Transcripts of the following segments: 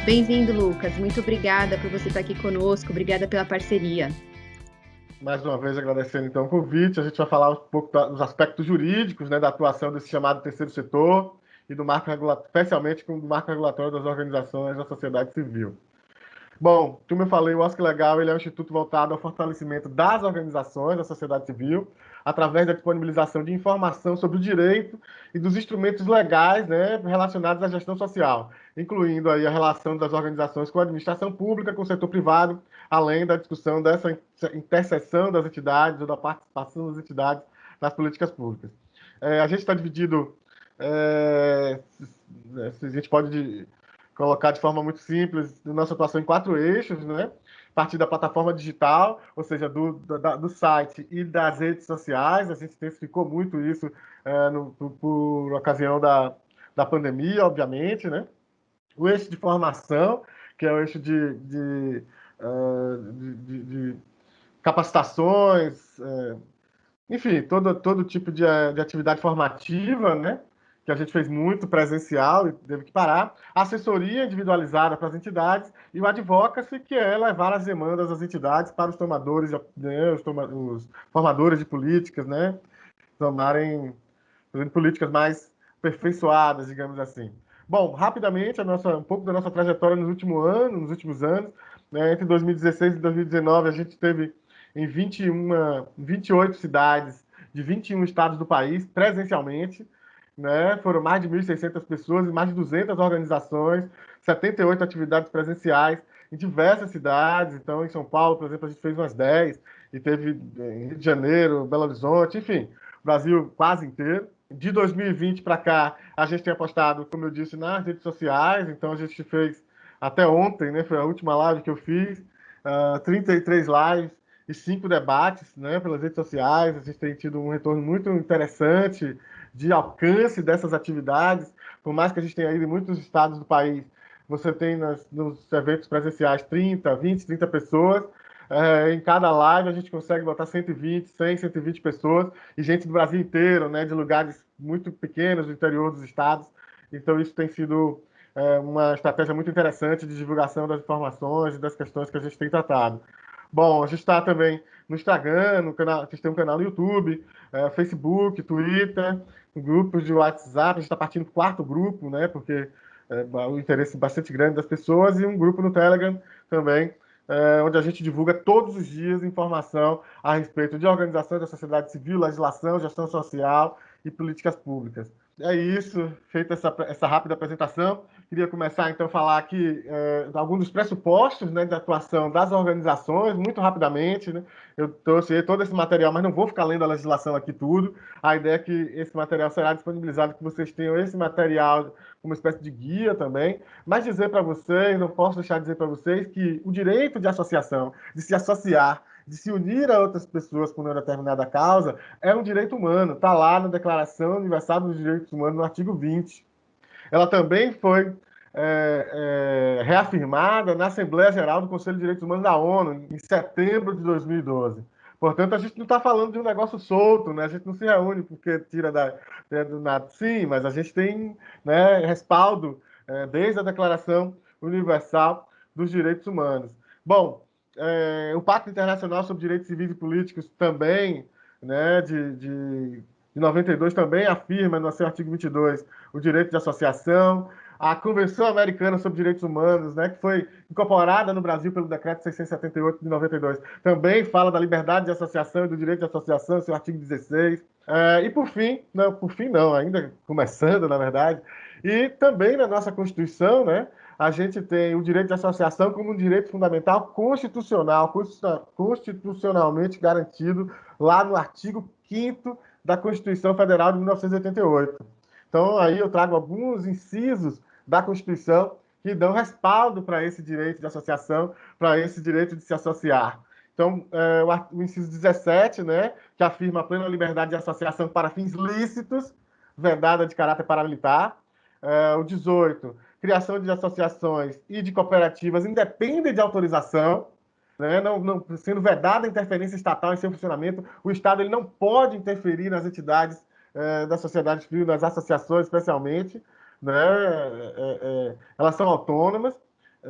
Bem-vindo, Lucas. Muito obrigada por você estar aqui conosco. Obrigada pela parceria. Mais uma vez agradecendo então o convite, a gente vai falar um pouco dos aspectos jurídicos, né, da atuação desse chamado terceiro setor e do marco regulatório, especialmente do marco regulatório das organizações da sociedade civil. Bom, como eu falei, o OSC Legal ele é um instituto voltado ao fortalecimento das organizações da sociedade civil, através da disponibilização de informação sobre o direito e dos instrumentos legais, né, relacionados à gestão social, incluindo aí a relação das organizações com a administração pública, com o setor privado, além da discussão dessa interseção das entidades ou da participação das entidades nas políticas públicas. A gente está dividido, a gente pode colocar de forma muito simples, nossa atuação em 4 eixos, né? A partir da plataforma digital, ou seja, do site e das redes sociais. A gente intensificou muito isso por ocasião da pandemia, obviamente, né? O eixo de formação, que é o eixo de capacitações, enfim, todo tipo de atividade formativa, né? Que a gente fez muito presencial e teve que parar. A assessoria individualizada para as entidades e o advocacy, que é levar as demandas das entidades para os tomadores, né, os formadores de políticas, né? Tomarem políticas mais aperfeiçoadas, digamos assim. Bom, rapidamente, um pouco da nossa trajetória nos últimos anos, né, entre 2016 e 2019, a gente teve em 28 cidades de 21 estados do país, presencialmente, né? Foram mais de 1.600 pessoas, mais de 200 organizações, 78 atividades presenciais em diversas cidades. Então, em São Paulo, por exemplo, a gente fez umas 10, e teve em Rio de Janeiro, Belo Horizonte, enfim, Brasil quase inteiro. De 2020 para cá, a gente tem apostado, como eu disse, nas redes sociais. Então, a gente fez, até ontem, né, foi a última live que eu fiz, 33 lives e 5 debates, né, pelas redes sociais. A gente tem tido um retorno muito interessante de alcance dessas atividades. Por mais que a gente tenha ido em muitos estados do país, você tem nos eventos presenciais 30, 20, 30 pessoas. Em cada live a gente consegue botar 120, 100, 120 pessoas, e gente do Brasil inteiro, né, de lugares muito pequenos, do interior dos estados. Então isso tem sido uma estratégia muito interessante de divulgação das informações e das questões que a gente tem tratado. Bom, a gente está também no Instagram, a gente tem um canal no YouTube, Facebook, Twitter, grupos de WhatsApp. A gente está partindo para o 4º grupo, né, porque um interesse bastante grande das pessoas, e um grupo no Telegram também, onde a gente divulga todos os dias informação a respeito de organizações da sociedade civil, legislação, gestão social e políticas públicas. É isso, feita essa rápida apresentação, queria começar então a falar aqui alguns dos pressupostos, né, de atuação das organizações, muito rapidamente, né? Eu trouxe todo esse material, mas não vou ficar lendo a legislação aqui tudo. A ideia é que esse material será disponibilizado, que vocês tenham esse material como uma espécie de guia também. Mas dizer para vocês, não posso deixar de dizer para vocês que o direito de associação, de se associar, de se unir a outras pessoas por uma determinada causa, é um direito humano. Está lá na Declaração Universal dos Direitos Humanos, no artigo 20. Ela também foi reafirmada na Assembleia Geral do Conselho de Direitos Humanos da ONU, em setembro de 2012. Portanto, a gente não está falando de um negócio solto, né? A gente não se reúne porque tira do nada. Sim, mas a gente tem, né, respaldo desde a Declaração Universal dos Direitos Humanos. Bom, o Pacto Internacional sobre Direitos Civis e Políticos também, né, de 92, também afirma no seu artigo 22 o direito de associação. A Convenção Americana sobre Direitos Humanos, né, que foi incorporada no Brasil pelo Decreto 678 de 92, também fala da liberdade de associação e do direito de associação, seu artigo 16. E por fim não, ainda começando, na verdade, e também na nossa Constituição, né, a gente tem o direito de associação como um direito fundamental constitucional, constitucionalmente garantido lá no artigo 5º da Constituição Federal de 1988. Então, aí eu trago alguns incisos da Constituição que dão respaldo para esse direito de associação, para esse direito de se associar. Então, o inciso 17, né, que afirma a plena liberdade de associação para fins lícitos, vedada de caráter paramilitar. O 18, criação de associações e de cooperativas independe de autorização, né, sendo vedada a interferência estatal em seu funcionamento. O Estado ele não pode interferir nas entidades da sociedade civil, nas associações especialmente, né, elas são autônomas.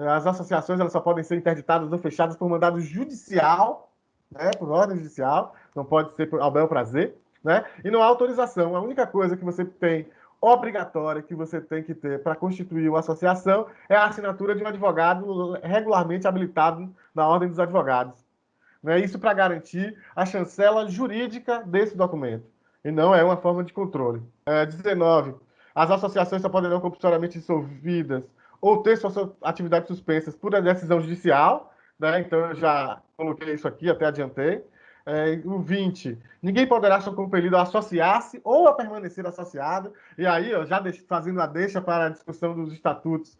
as associações elas só podem ser interditadas ou fechadas por mandado judicial, né, por ordem judicial, não pode ser ao bel prazer, né, e não há autorização. A única coisa que você tem obrigatória que você tem que ter para constituir uma associação é a assinatura de um advogado regularmente habilitado na Ordem dos Advogados. Né? Isso para garantir a chancela jurídica desse documento, e não é uma forma de controle. 19. As associações só poderão compulsoriamente dissolvidas ou ter suas atividades suspensas por decisão judicial, né? Então eu já coloquei isso aqui, até adiantei. O 20, ninguém poderá ser compelido a associar-se ou a permanecer associado. E aí, ó, já fazendo a deixa para a discussão dos estatutos,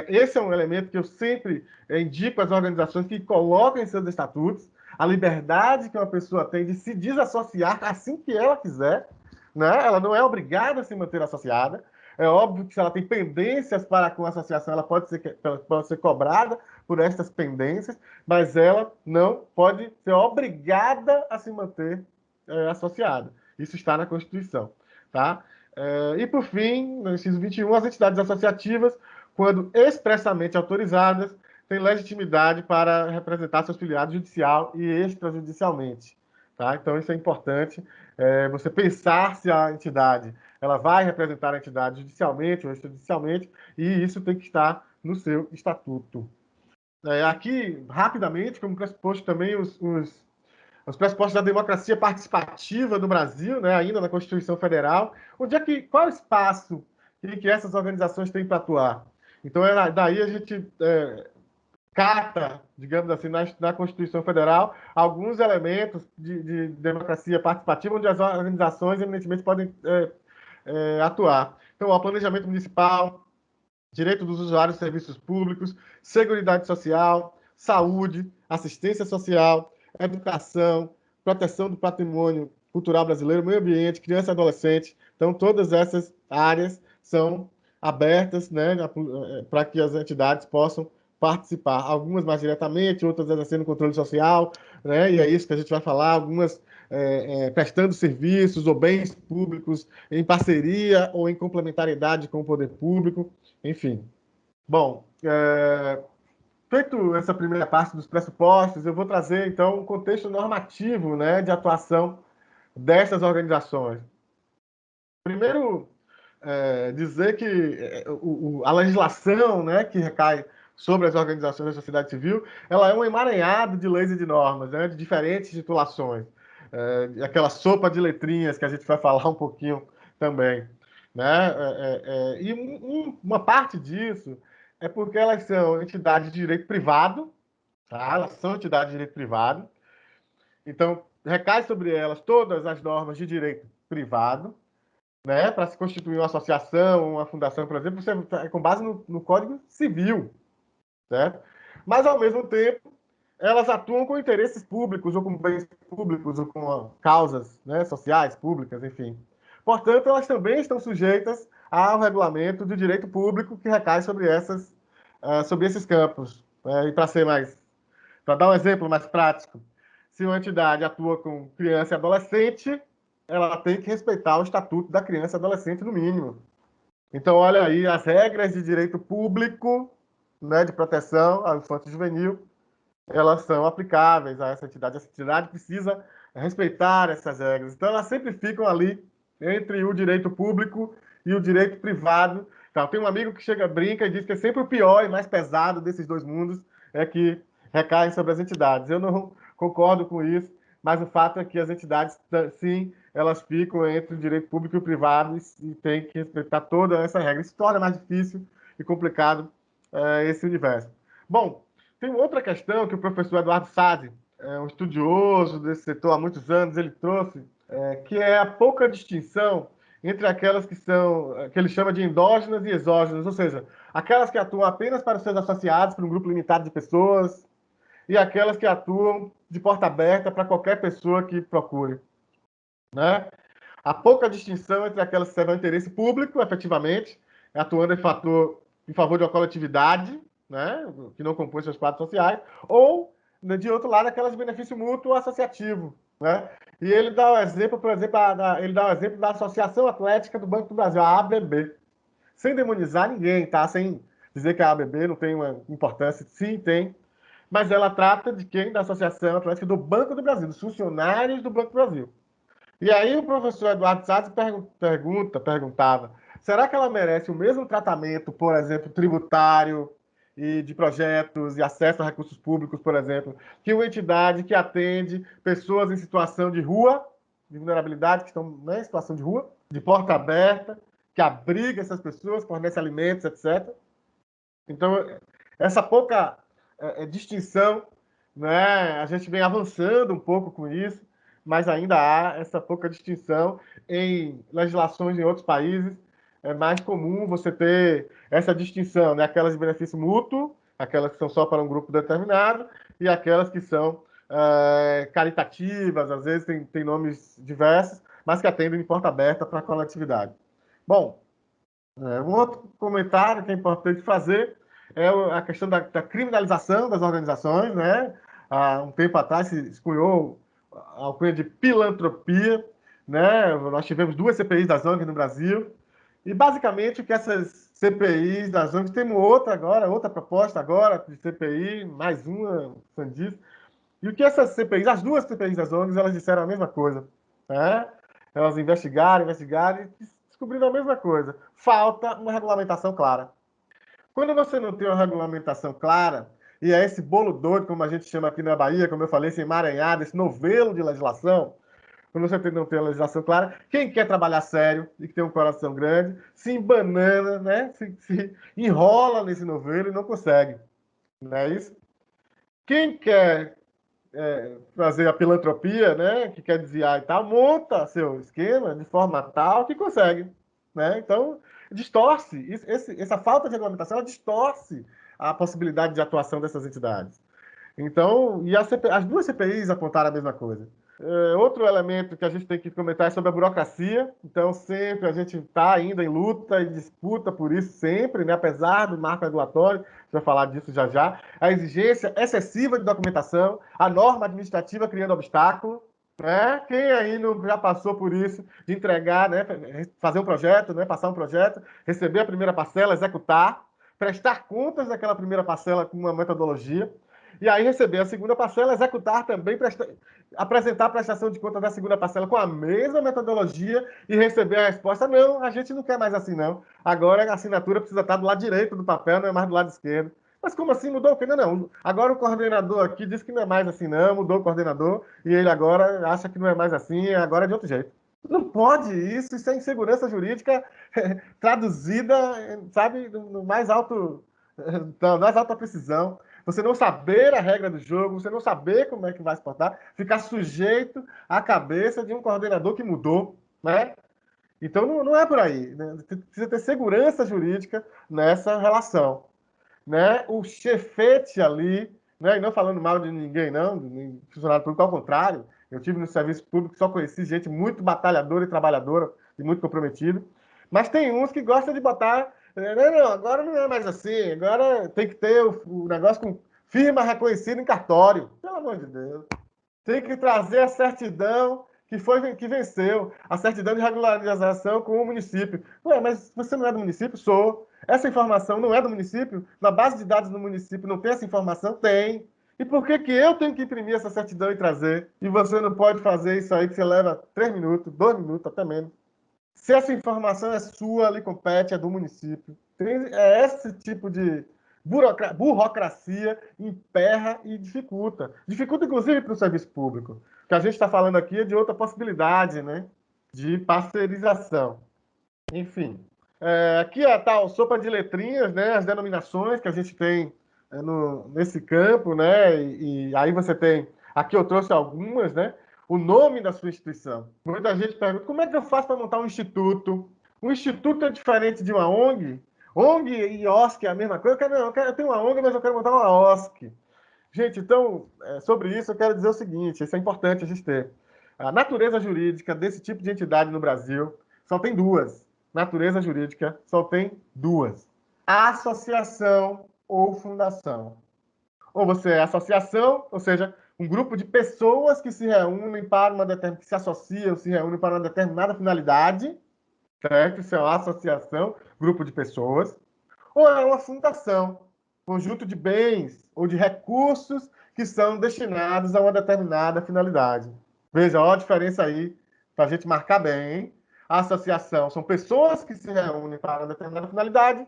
esse é um elemento que eu sempre indico às organizações que colocam em seus estatutos a liberdade que uma pessoa tem de se desassociar assim que ela quiser, né? Ela não é obrigada a se manter associada. É óbvio que se ela tem pendências para com a associação, ela pode ser cobrada por estas pendências, mas ela não pode ser obrigada a se manter associada. Isso está na Constituição. Tá? E, por fim, no inciso 21, as entidades associativas, quando expressamente autorizadas, têm legitimidade para representar seus filiados judicial e extrajudicialmente. Tá? Então, isso é importante. Você pensar se a entidade ela vai representar a entidade judicialmente ou extrajudicialmente, e isso tem que estar no seu estatuto. Aqui, rapidamente, como pressuposto também os pressupostos da democracia participativa no Brasil, né, ainda na Constituição Federal, qual é o espaço que essas organizações têm para atuar? Então, daí a gente cata, digamos assim, na Constituição Federal, alguns elementos de democracia participativa, onde as organizações, eminentemente, podem atuar. Então, o planejamento municipal, direito dos usuários de serviços públicos, seguridade social, saúde, assistência social, educação, proteção do patrimônio cultural brasileiro, meio ambiente, criança e adolescente. Então, todas essas áreas são abertas, né, para que as entidades possam participar. Algumas mais diretamente, outras exercendo controle social, né, e é isso que a gente vai falar, algumas prestando serviços ou bens públicos em parceria ou em complementariedade com o poder público, enfim. Bom, feito essa primeira parte dos pressupostos, eu vou trazer, então, um contexto normativo, né, de atuação dessas organizações. Primeiro, dizer que a legislação, né, que recai sobre as organizações da sociedade civil, ela é um emaranhado de leis e de normas, né, de diferentes titulações. Aquela sopa de letrinhas que a gente vai falar um pouquinho também. Né? E uma parte disso é porque elas são entidades de direito privado, tá? Elas são entidades de direito privado, então recai sobre elas todas as normas de direito privado, né? Para se constituir uma associação, uma fundação, por exemplo, você é com base no Código Civil, certo? Mas, ao mesmo tempo, elas atuam com interesses públicos, ou com bens públicos, ou com causas, né, sociais, públicas, enfim. Portanto, elas também estão sujeitas ao regulamento de direito público que recai sobre esses campos. E para dar um exemplo mais prático, se uma entidade atua com criança e adolescente, ela tem que respeitar o Estatuto da Criança e Adolescente, no mínimo. Então, olha aí, as regras de direito público, né, de proteção ao infanto juvenil, elas são aplicáveis a essa entidade. Essa entidade precisa respeitar essas regras. Então, elas sempre ficam ali entre o direito público e o direito privado. Então, tem um amigo que brinca e diz que é sempre o pior e mais pesado desses dois mundos é que recaem sobre as entidades. Eu não concordo com isso, mas o fato é que as entidades, sim, elas ficam entre o direito público e o privado e tem que respeitar toda essa regra. Isso torna mais difícil e complicado esse universo. Bom, tem outra questão que o professor Eduardo Sade, um estudioso desse setor há muitos anos, ele trouxe, que é a pouca distinção entre aquelas que ele chama de endógenas e exógenas, ou seja, aquelas que atuam apenas para os seus associados, para um grupo limitado de pessoas, e aquelas que atuam de porta aberta para qualquer pessoa que procure. Né? Há pouca distinção entre aquelas que servem ao interesse público, efetivamente, atuando em favor de uma coletividade, né, que não compõe seus quadros sociais, ou, de outro lado, aquelas de benefício mútuo associativo. Né? E ele dá o exemplo, por exemplo, da Associação Atlética do Banco do Brasil, a ABB, sem demonizar ninguém, tá? sem dizer que a ABB não tem uma importância, sim, tem, mas ela trata de quem? Da Associação Atlética do Banco do Brasil, dos funcionários do Banco do Brasil. E aí o professor Eduardo Salles perguntava, será que ela merece o mesmo tratamento, por exemplo, tributário e de projetos e acesso a recursos públicos, por exemplo, que uma entidade que atende pessoas em situação de rua, de vulnerabilidade, que estão, né, em situação de rua, de porta aberta, que abriga essas pessoas, fornece alimentos, etc. Então, essa pouca distinção, né, a gente vem avançando um pouco com isso, mas ainda há essa pouca distinção em legislações em outros países. É mais comum você ter essa distinção, né, aquelas de benefício mútuo, aquelas que são só para um grupo determinado, e aquelas que são caritativas, às vezes tem nomes diversos, mas que atendem de porta aberta para a coletividade. Bom, um outro comentário que é importante fazer é a questão da criminalização das organizações, né? Há um tempo atrás se cunhou a alcunha de pilantropia, né? Nós tivemos 2 CPIs das ONGs no Brasil, e basicamente o que essas CPIs das ONGs, temos outra proposta agora de CPI, mais uma, disso, e o que essas CPIs, as 2 CPIs das ONGs, elas disseram a mesma coisa, né? Elas investigaram e descobriram a mesma coisa. Falta uma regulamentação clara. Quando você não tem uma regulamentação clara, e é esse bolo doido, como a gente chama aqui na Bahia, como eu falei, esse emaranhado, esse novelo de legislação, quando você não tem a legislação clara, quem quer trabalhar sério e que tem um coração grande, se embanana, né? se enrola nesse novelo e não consegue. Não é isso? Quem quer fazer a pilantropia, né, que quer desviar e tal, monta seu esquema de forma tal que consegue, né? Então, distorce, essa falta de regulamentação, ela distorce a possibilidade de atuação dessas entidades. Então, e as 2 CPIs apontaram a mesma coisa. Outro elemento que a gente tem que comentar é sobre a burocracia. Então, sempre a gente está ainda em luta e disputa por isso, sempre, né? Apesar do marco regulatório, a gente vai falar disso já já. A exigência excessiva de documentação, a norma administrativa criando obstáculo. Né? Quem aí não já passou por isso, de entregar, né? Fazer um projeto, né? Passar um projeto, receber a primeira parcela, executar, prestar contas daquela primeira parcela com uma metodologia, e aí receber a segunda parcela, executar também, apresentar a prestação de contas da segunda parcela com a mesma metodologia e receber a resposta, não, a gente não quer mais assim, não. Agora a assinatura precisa estar do lado direito do papel, não é mais do lado esquerdo. Mas como assim? Mudou o quê? Não, não. Agora o coordenador aqui disse que não é mais assim, não. Mudou o coordenador e ele agora acha que não é mais assim, agora é de outro jeito. Não pode isso é insegurança jurídica traduzida, sabe, no mais alto, na mais alta precisão. Você não saber a regra do jogo, você não saber como é que vai se portar, ficar sujeito à cabeça de um coordenador que mudou, né? Então não é por aí, né? Precisa ter segurança jurídica nessa relação, né? O chefete ali, né? E não falando mal de ninguém, não, de funcionário público, ao contrário, eu tive no serviço público, só conheci gente muito batalhadora e trabalhadora e muito comprometida, mas tem uns que gostam de botar, não, agora não é mais assim, agora tem que ter o negócio com firma reconhecida em cartório, pelo amor de Deus. Tem que trazer a certidão que venceu, a certidão de regularização com o município. Ué, mas você não é do município? Sou. Essa informação não é do município? Na base de dados do município não tem essa informação? Tem. E por que que eu tenho que imprimir essa certidão e trazer? E você não pode fazer isso aí que você leva 3 minutos, 2 minutos, até menos. Se essa informação é sua, lhe compete, é do município. É esse tipo de burocracia emperra e dificulta. Dificulta, inclusive, para o serviço público. O que a gente está falando aqui é de outra possibilidade, né? De parcerização. Enfim. Aqui a tal sopa de letrinhas, né? As denominações que a gente tem nesse campo, né? E aí você tem... Aqui eu trouxe algumas, né? O nome da sua instituição. Muita gente pergunta, como é que eu faço para montar um instituto? Um instituto é diferente de uma ONG? ONG e OSC é a mesma coisa? Eu tenho uma ONG, mas eu quero montar uma OSC. Gente, então, sobre isso eu quero dizer o seguinte, isso é importante a gente ter. A natureza jurídica desse tipo de entidade no Brasil só tem 2. Natureza jurídica só tem 2. Associação ou fundação. Ou você é associação, ou seja, um grupo de pessoas que se reúnem para que se associam, se reúnem para uma determinada finalidade, certo? Isso é uma associação, grupo de pessoas. ou é uma fundação, conjunto de bens ou de recursos que são destinados a uma determinada finalidade. Veja, olha a diferença aí, para a gente marcar bem. A associação são pessoas que se reúnem para uma determinada finalidade,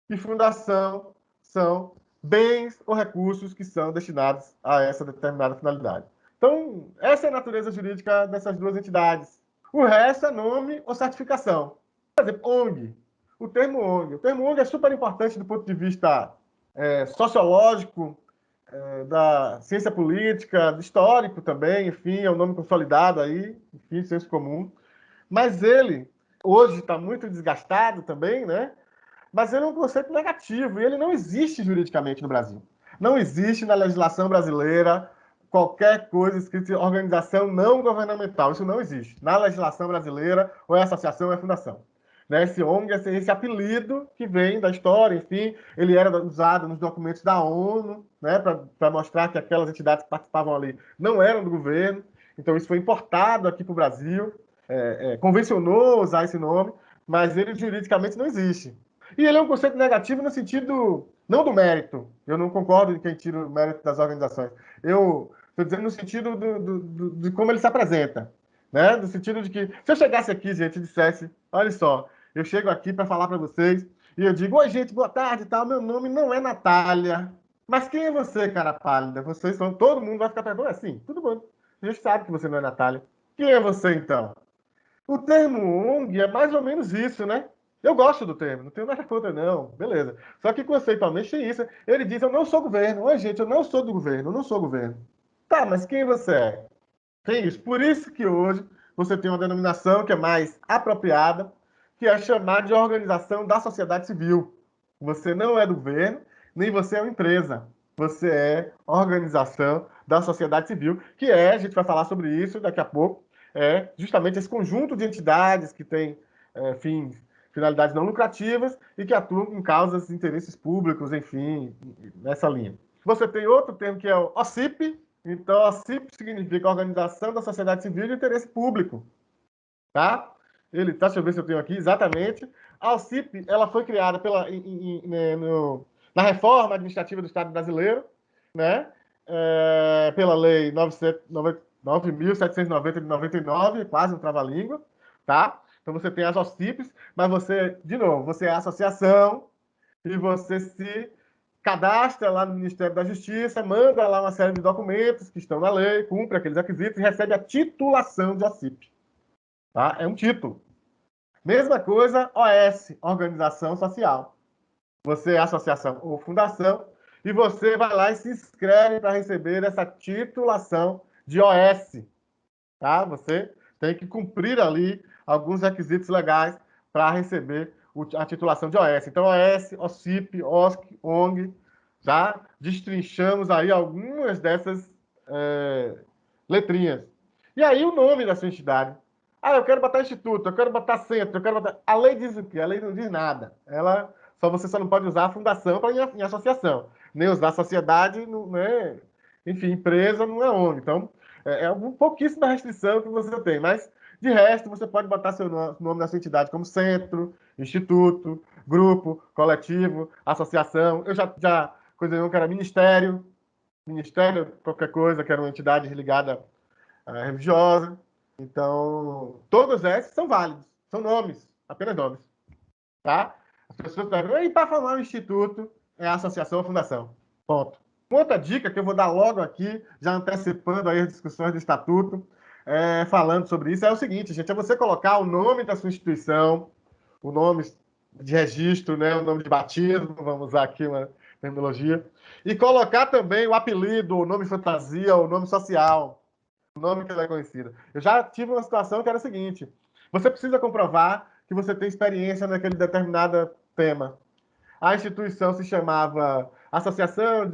e fundação são bens ou recursos que são destinados a essa determinada finalidade. Então, essa é a natureza jurídica dessas duas entidades. O resto é nome ou certificação. Por exemplo, ONG. O termo ONG. O termo ONG é super importante do ponto de vista sociológico, da ciência política, histórico também, enfim, é um nome consolidado aí, enfim, senso comum. Mas ele, hoje, está muito desgastado também, né? Mas ele é um conceito negativo e ele não existe juridicamente no Brasil. Não existe na legislação brasileira qualquer coisa escrita organização não governamental. Isso não existe. Na legislação brasileira, ou é associação ou é fundação. Né? Esse ONG, esse apelido que vem da história, enfim, ele era usado nos documentos da ONU, né, para mostrar que aquelas entidades que participavam ali não eram do governo. Então, isso foi importado aqui para o Brasil, convencionou usar esse nome, mas ele juridicamente não existe. E ele é um conceito negativo no sentido, não do mérito. Eu não concordo em quem tira o mérito das organizações. Eu estou dizendo no sentido de como ele se apresenta. Né? No sentido de que, se eu chegasse aqui, gente, e dissesse, olha só, eu chego aqui para falar para vocês, e eu digo, oi, gente, boa tarde, tal, meu nome não é Natália. Mas quem é você, cara pálida? Vocês são, todo mundo vai ficar perguntando, assim, tudo bom. A gente sabe que você não é Natália. Quem é você, então? O termo ONG é mais ou menos isso, né? Eu gosto do termo, não tenho nada contra, não. Beleza. Só que conceitualmente é isso. Ele diz, eu não sou governo. Oi, gente, eu não sou do governo, eu não sou governo. Tá, mas quem você é? Tem isso. Por isso que hoje você tem uma denominação que é mais apropriada, que é chamar de organização da sociedade civil. Você não é do governo, nem você é uma empresa. Você é organização da sociedade civil, que é, a gente vai falar sobre isso daqui a pouco, é justamente esse conjunto de entidades que têm finalidades não lucrativas e que atuam com causas e interesses públicos, enfim, nessa linha. Você tem outro termo que é o OCIP. Então, OCIP significa Organização da Sociedade Civil de Interesse Público. Tá? Deixa eu ver se eu tenho aqui, exatamente. A OCIP, ela foi criada na reforma administrativa do Estado brasileiro, né? Pela Lei 9.790 de 99, quase um trava-língua, tá? Então você tem as OCIPs, mas você, de novo, você é a associação e você se cadastra lá no Ministério da Justiça, manda lá uma série de documentos que estão na lei, cumpre aqueles requisitos e recebe a titulação de OCIP. Tá? É um título. Mesma coisa, OS, Organização Social. Você é associação ou fundação e você vai lá e se inscreve para receber essa titulação de OS. Tá? Você tem que cumprir ali alguns requisitos legais para receber a titulação de OS. Então, OS, OCIP, OSC, ONG, já destrinchamos aí algumas dessas letrinhas. E aí o nome da sua entidade. Ah, eu quero botar instituto, eu quero botar centro, eu quero botar... A lei diz o quê? A lei não diz nada. Você só não pode usar a fundação para em associação. Nem usar a sociedade, né? Enfim, empresa não é ONG. Então, um pouquíssima restrição que você tem. Mas, de resto, você pode botar seu nome na sua entidade como centro, instituto, grupo, coletivo, associação. Eu já coisa que era ministério, qualquer coisa, que era uma entidade ligada religiosa. Então, todos esses são válidos, são nomes, apenas nomes. Tá? As pessoas perguntam, e para formar um instituto, é associação ou fundação. Ponto. Uma outra dica que eu vou dar logo aqui, já antecipando aí as discussões do estatuto, falando sobre isso, é o seguinte, gente, é você colocar o nome da sua instituição, o nome de registro, né, o nome de batismo, vamos usar aqui uma terminologia, e colocar também o apelido, o nome fantasia, o nome social, o nome que ela é conhecida. Eu já tive uma situação que era a seguinte, você precisa comprovar que você tem experiência naquele determinado tema. A instituição se chamava Associação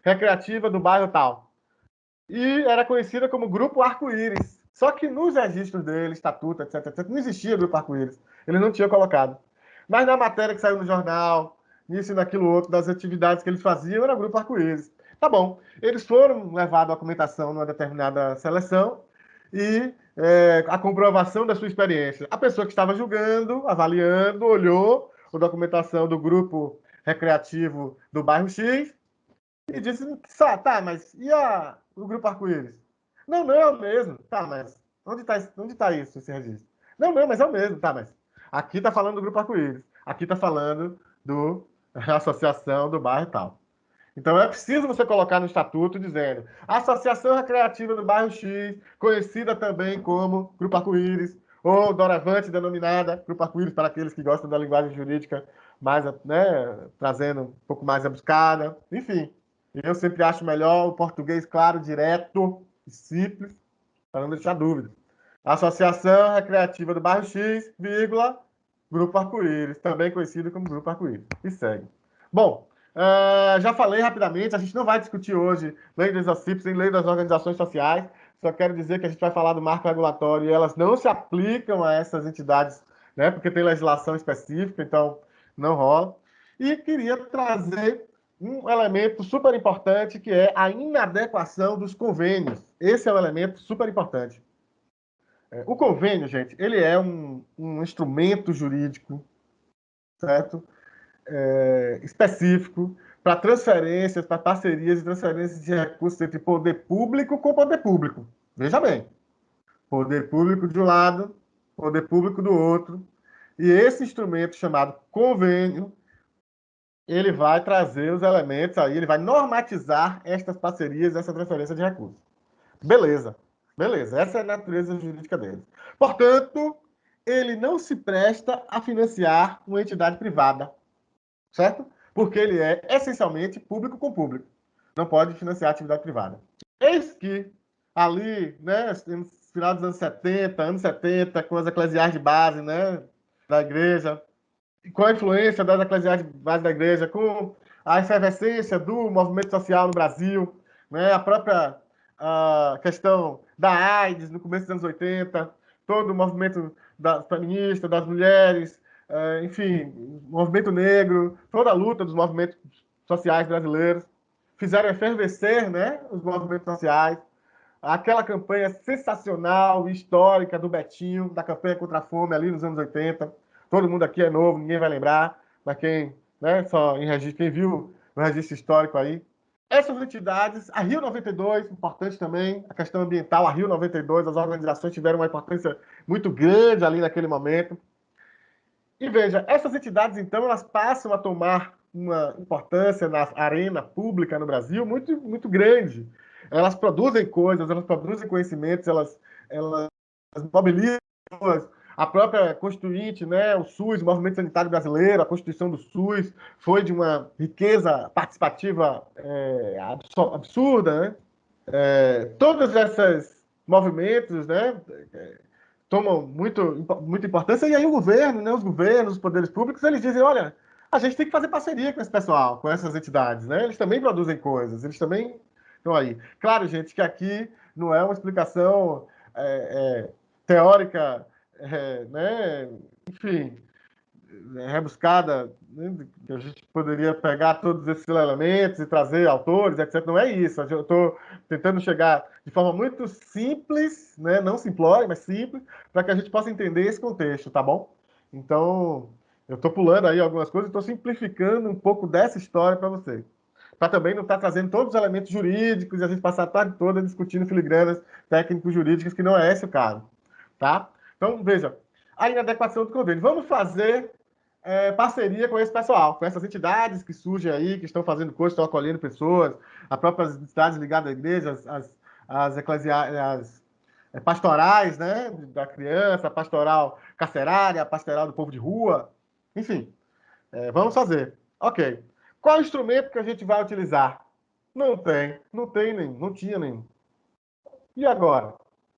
Recreativa do Bairro Tal. E era conhecida como Grupo Arco-Íris. Só que nos registros dele, estatuto, etc., não existia Grupo Arco-Íris. Ele não tinha colocado. Mas na matéria que saiu no jornal, nisso e naquilo outro, das atividades que eles faziam, era Grupo Arco-Íris. Tá bom. Eles foram levar a documentação numa determinada seleção e a comprovação da sua experiência. A pessoa que estava julgando, avaliando, olhou a documentação do grupo recreativo do bairro X e disse, tá, mas e o grupo Arco-Íris? Não, não é o mesmo. Tá, mas onde tá isso, esse registro? Não, não, mas é o mesmo. Tá, mas aqui está falando do grupo Arco-Íris. Aqui está falando da associação do bairro e tal. Então é preciso você colocar no estatuto dizendo Associação Recreativa do Bairro X, conhecida também como Grupo Arco-Íris, ou doravante denominada Grupo Arco-Íris para aqueles que gostam da linguagem jurídica mais, né, trazendo um pouco mais rebuscada. Enfim, eu sempre acho melhor o português claro, direto e simples, para não deixar dúvida. Associação Recreativa do Bairro X, vírgula, Grupo Arco-Íris, também conhecido como Grupo Arco-Íris. E segue. Bom, já falei rapidamente, a gente não vai discutir hoje lei dos OCIPs nem lei das organizações sociais, só quero dizer que a gente vai falar do marco regulatório e elas não se aplicam a essas entidades, né, porque tem legislação específica, então não rola. E queria trazer um elemento super importante, que é a inadequação dos convênios. Esse é um elemento super importante. O convênio, gente, ele é um instrumento jurídico, certo? Específico para transferências, para parcerias e transferências de recursos entre poder público com poder público. Veja bem, poder público de um lado, poder público do outro. E esse instrumento chamado convênio, ele vai trazer os elementos aí, ele vai normatizar estas parcerias, essa transferência de recursos. Beleza, beleza, essa é a natureza jurídica dele. Portanto, ele não se presta a financiar uma entidade privada, certo? Porque ele é essencialmente público com público. Não pode financiar atividade privada. Eis que ali, né, no final dos anos 70, com as eclesiais de base, né, da igreja, com a influência das eclesiais de base da igreja, com a efervescência do movimento social no Brasil, né, a própria questão da AIDS no começo dos anos 80, todo o movimento feminista, das mulheres, enfim, movimento negro, toda a luta dos movimentos sociais brasileiros, fizeram efervescer, né, os movimentos sociais. Aquela campanha sensacional, histórica do Betinho, da campanha contra a fome ali nos anos 80. Todo mundo aqui é novo, ninguém vai lembrar, mas quem, né, só em registro, quem viu no registro histórico aí. Essas entidades, a Rio 92, importante também, a questão ambiental, a Rio 92, as organizações tiveram uma importância muito grande ali naquele momento. E veja, essas entidades, então, elas passam a tomar uma importância na arena pública no Brasil muito, muito grande. Elas produzem coisas, elas produzem conhecimentos, elas mobilizam a própria Constituinte, né, o SUS, o Movimento Sanitário Brasileiro, a Constituição do SUS, foi de uma riqueza participativa absurda, né? Todos esses movimentos, né, tomam muita importância, e aí o governo, né, os governos, os poderes públicos, eles dizem, olha, a gente tem que fazer parceria com esse pessoal, com essas entidades, né? Eles também produzem coisas, eles também estão aí. Claro, gente, que aqui não é uma explicação teórica, né, enfim, rebuscada, né, que a gente poderia pegar todos esses elementos e trazer autores, etc. Não é isso. Eu estou tentando chegar de forma muito simples, né, não simplória, mas simples, para que a gente possa entender esse contexto, tá bom? Então, eu estou pulando aí algumas coisas, estou simplificando um pouco dessa história para vocês. Para também não estar trazendo todos os elementos jurídicos e a gente passar a tarde toda discutindo filigranas técnico-jurídicas, que não é esse o caso, tá? Então, veja, a inadequação do convênio. Vamos fazer parceria com esse pessoal, com essas entidades que surgem aí, que estão fazendo coisas, estão acolhendo pessoas, as próprias entidades ligadas à igreja, as eclesiais, pastorais, né, da criança, a pastoral carcerária, a pastoral do povo de rua, enfim, vamos fazer. Ok. Qual instrumento que a gente vai utilizar? Não tem nenhum, não tinha nenhum. E agora?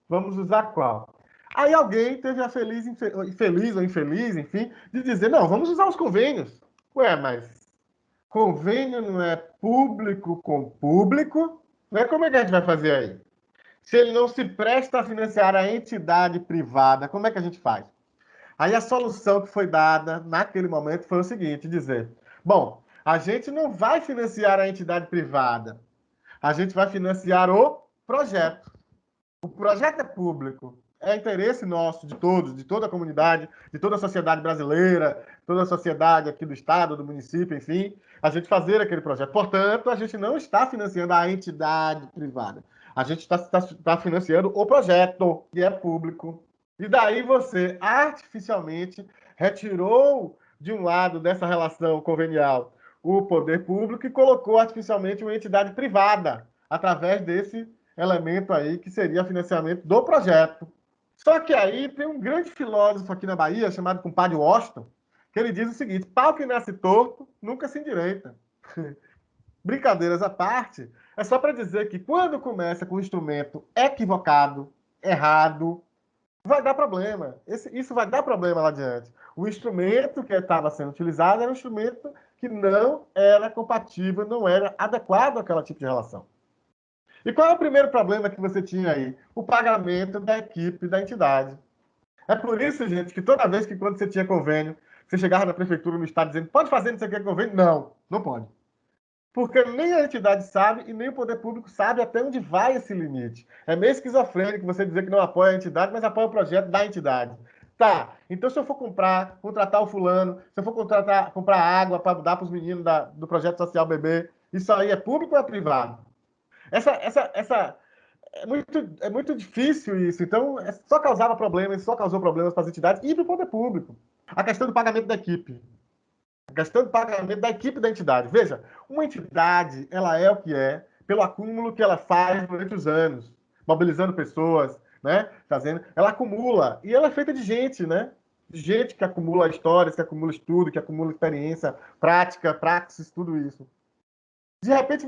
Vamos usar qual? Aí alguém teve a feliz ou infeliz, enfim, de dizer, não, vamos usar os convênios. Ué, mas convênio não é público com público? Né? Como é que a gente vai fazer aí? Se ele não se presta a financiar a entidade privada, como é que a gente faz? Aí a solução que foi dada naquele momento foi o seguinte, dizer, bom, a gente não vai financiar a entidade privada, a gente vai financiar o projeto. O projeto é público, é interesse nosso, de todos, de toda a comunidade, de toda a sociedade brasileira, toda a sociedade aqui do estado, do município, enfim, a gente fazer aquele projeto. Portanto, a gente não está financiando a entidade privada. A gente está financiando o projeto, que é público. E daí você, artificialmente, retirou de um lado dessa relação convenial o poder público e colocou artificialmente uma entidade privada, através desse elemento aí que seria financiamento do projeto. Só que aí tem um grande filósofo aqui na Bahia, chamado compadre Washington, que ele diz o seguinte: pau que nasce torto, nunca se endireita. Brincadeiras à parte, é só para dizer que quando começa com um instrumento equivocado, errado, vai dar problema. Isso vai dar problema lá adiante. O instrumento que estava sendo utilizado era um instrumento que não era compatível, não era adequado àquele tipo de relação. E qual é o primeiro problema que você tinha aí? O pagamento da equipe da entidade. É por isso, gente, que toda vez que quando você tinha convênio, você chegava na prefeitura, no estado, dizendo, pode fazer não sei o que convênio? Não, não pode. Porque nem a entidade sabe e nem o poder público sabe até onde vai esse limite. É meio esquizofrênico você dizer que não apoia a entidade, mas apoia o projeto da entidade. Tá, então se eu for contratar o fulano, se eu for comprar água para dar para os meninos do projeto social bebê, isso aí é público ou é privado? Essa é muito difícil isso. Então, só causava problemas, só causou problemas para as entidades e para o poder público. A questão do pagamento da equipe. A questão do pagamento da equipe da entidade. Veja, uma entidade, ela é o que é, pelo acúmulo que ela faz durante os anos, mobilizando pessoas, né? Fazendo, ela acumula. E ela é feita de gente, né? De gente que acumula histórias, que acumula estudo, que acumula experiência, prática, praxis, tudo isso. De repente,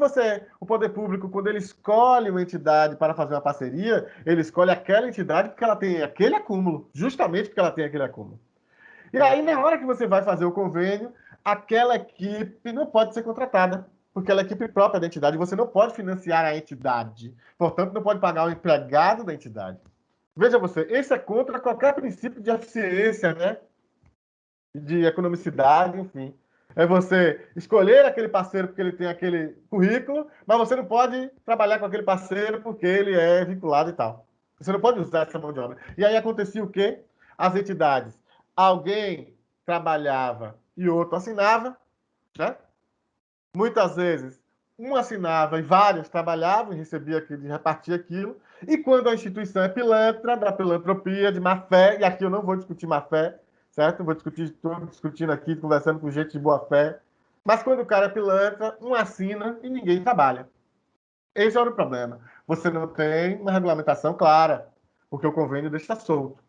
o poder público, quando ele escolhe uma entidade para fazer uma parceria, ele escolhe aquela entidade porque ela tem aquele acúmulo, justamente porque ela tem aquele acúmulo. E aí, na hora que você vai fazer o convênio, aquela equipe não pode ser contratada, porque ela é equipe própria da entidade, você não pode financiar a entidade, portanto, não pode pagar o empregado da entidade. Veja você, esse é contra qualquer princípio de eficiência, né? De economicidade, enfim. É você escolher aquele parceiro porque ele tem aquele currículo, mas você não pode trabalhar com aquele parceiro porque ele é vinculado e tal. Você não pode usar essa mão de obra. E aí acontecia o quê? As entidades. Alguém trabalhava e outro assinava, né? Muitas vezes, um assinava e vários trabalhavam e recebia aquilo, repartia aquilo. E quando a instituição é pilantra, da filantropia, de má fé, e aqui eu não vou discutir má fé, certo? Vou discutir, estou discutindo aqui, conversando com gente de boa fé. Mas quando o cara é pilantra, um assina e ninguém trabalha. Esse é o problema. Você não tem uma regulamentação clara, porque o convênio deixa solto.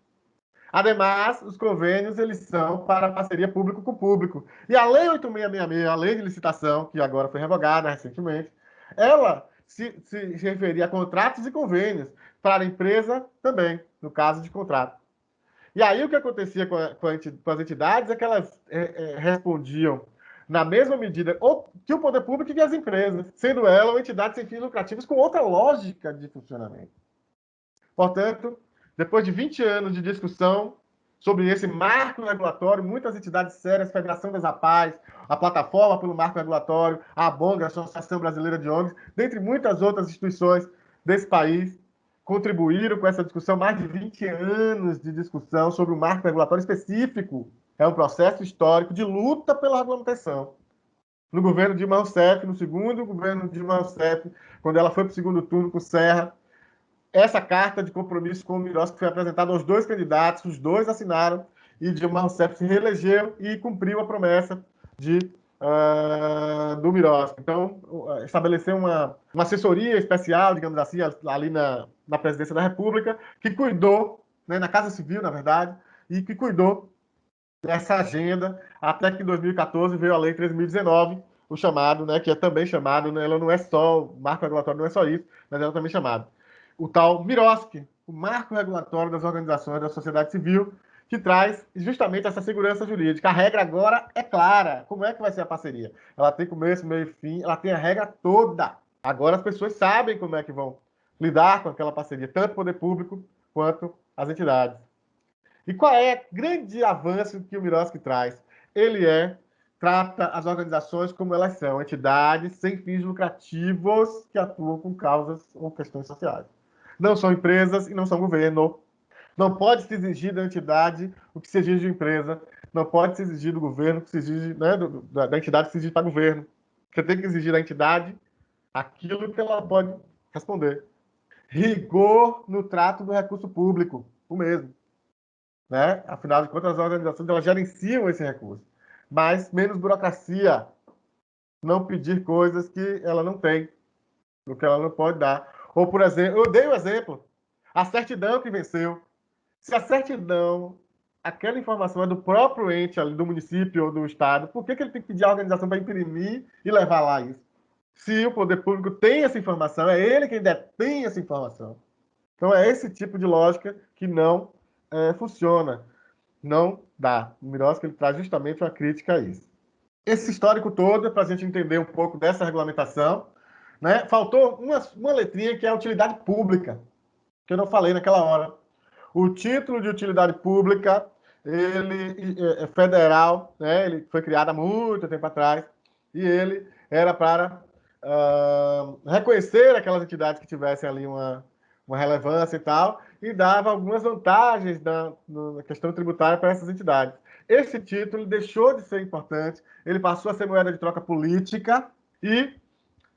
Ademais, os convênios eles são para parceria público com público. E a Lei 8666, a lei de licitação, que agora foi revogada recentemente, ela se referia a contratos e convênios para a empresa também, no caso de contrato. E aí o que acontecia com as entidades é que elas respondiam na mesma medida que o poder público e que as empresas, sendo ela uma entidade sem fins lucrativos com outra lógica de funcionamento. Portanto, depois de 20 anos de discussão sobre esse marco regulatório, muitas entidades sérias, a Federação das APAES, a Plataforma pelo Marco Regulatório, a ABONG, a Associação Brasileira de ONGs, dentre muitas outras instituições desse país, contribuíram com essa discussão, mais de 20 anos de discussão sobre o marco regulatório específico. É um processo histórico de luta pela regulamentação. No governo Dilma Rousseff, no segundo governo Dilma Rousseff, quando ela foi para o segundo turno com Serra, essa carta de compromisso com o Miroski foi apresentada aos dois candidatos, os dois assinaram, e Dilma Rousseff se reelegeu e cumpriu a promessa do Miroski. Então, estabeleceu uma assessoria especial, digamos assim, ali na presidência da República, que cuidou, né, na Casa Civil, na verdade, e que cuidou dessa agenda, até que em 2014 veio a Lei 3.019, o chamado, né, que é também chamado, né, ela não é só, o marco regulatório não é só isso, mas ela é também chamado o tal Miroski, o marco regulatório das organizações da sociedade civil, que traz justamente essa segurança jurídica. A regra agora é clara. Como é que vai ser a parceria? Ela tem começo, meio e fim, ela tem a regra toda. Agora as pessoas sabem como é que vão lidar com aquela parceria, tanto o poder público quanto as entidades. E qual é o grande avanço que o Miroski traz? Ele trata as organizações como elas são, entidades sem fins lucrativos que atuam com causas ou questões sociais. não são empresas e não são governo. Não pode se exigir da entidade o que se exige de empresa. Não pode se exigir do governo o que se exige, né, da entidade que se exige para o governo. Você tem que exigir da entidade aquilo que ela pode responder. Rigor no trato do recurso público, o mesmo. Né? Afinal de contas, as organizações elas gerenciam esse recurso. Mas menos burocracia. Não pedir coisas que ela não tem, o que ela não pode dar. Ou, por exemplo, eu dei o exemplo, a certidão que venceu. Se a certidão, aquela informação é do próprio ente ali, do município ou do estado, por que ele tem que pedir a organização para imprimir e levar lá isso? Se o poder público tem essa informação, é ele quem detém essa informação. Então é esse tipo de lógica que não funciona, não dá. O Miroski ele traz justamente uma crítica a isso. Esse histórico todo é para a gente entender um pouco dessa regulamentação. Né? Faltou uma letrinha que é a utilidade pública, que eu não falei naquela hora. O título de utilidade pública, ele é federal, né? Ele foi criado há muito tempo atrás, e ele era para reconhecer aquelas entidades que tivessem ali uma relevância e tal, e dava algumas vantagens na questão tributária para essas entidades. Esse título deixou de ser importante, ele passou a ser moeda de troca política e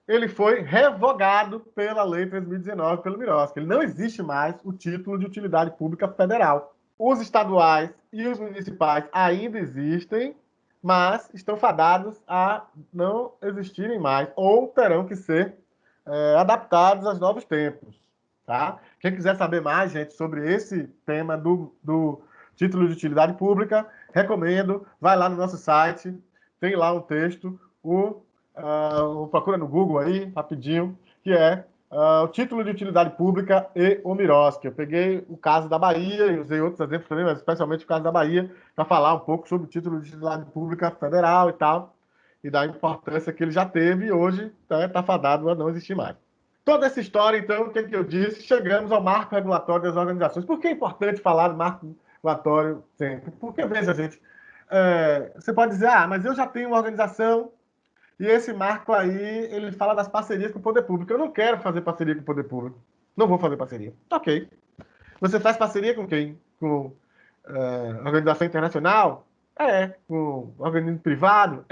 ele foi revogado pela Lei 3.019, pelo Miroski. Ele não existe mais o título de utilidade pública federal. Os estaduais e os municipais ainda existem, mas estão fadados a não existirem mais, ou terão que ser adaptados aos novos tempos. Tá? Quem quiser saber mais, gente, sobre esse tema do título de utilidade pública, recomendo, vai lá no nosso site, tem lá um texto, procura no Google aí, rapidinho, que é o título de utilidade pública e o Miroski. Eu peguei o caso da Bahia e usei outros exemplos também, mas especialmente o caso da Bahia, para falar um pouco sobre o título de utilidade pública federal e tal, e da importância que ele já teve e hoje está fadado a não existir mais. Toda essa história, então, o que eu disse? Chegamos ao marco regulatório das organizações. Por que é importante falar do marco regulatório sempre? Porque, veja, gente, você pode dizer, mas eu já tenho uma organização e esse marco aí, ele fala das parcerias com o poder público. Eu não quero fazer parceria com o poder público. Não vou fazer parceria. Ok. Você faz parceria com quem? Com organização internacional? Com organismo privado?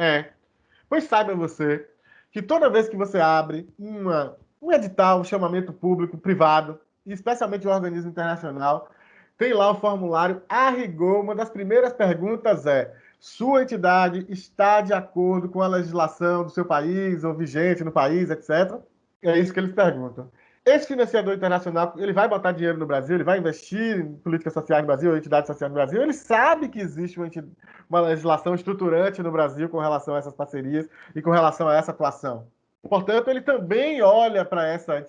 Pois saiba você que toda vez que você abre um edital, um chamamento público, privado, e especialmente um organismo internacional, tem lá o formulário a rigor. Uma das primeiras perguntas é: sua entidade está de acordo com a legislação do seu país, ou vigente no país, etc. É isso que eles perguntam. Esse financiador internacional, ele vai botar dinheiro no Brasil, ele vai investir em políticas sociais no Brasil, ou entidades sociais no Brasil, ele sabe que existe uma legislação estruturante no Brasil com relação a essas parcerias e com relação a essa atuação. Portanto, ele também olha para essa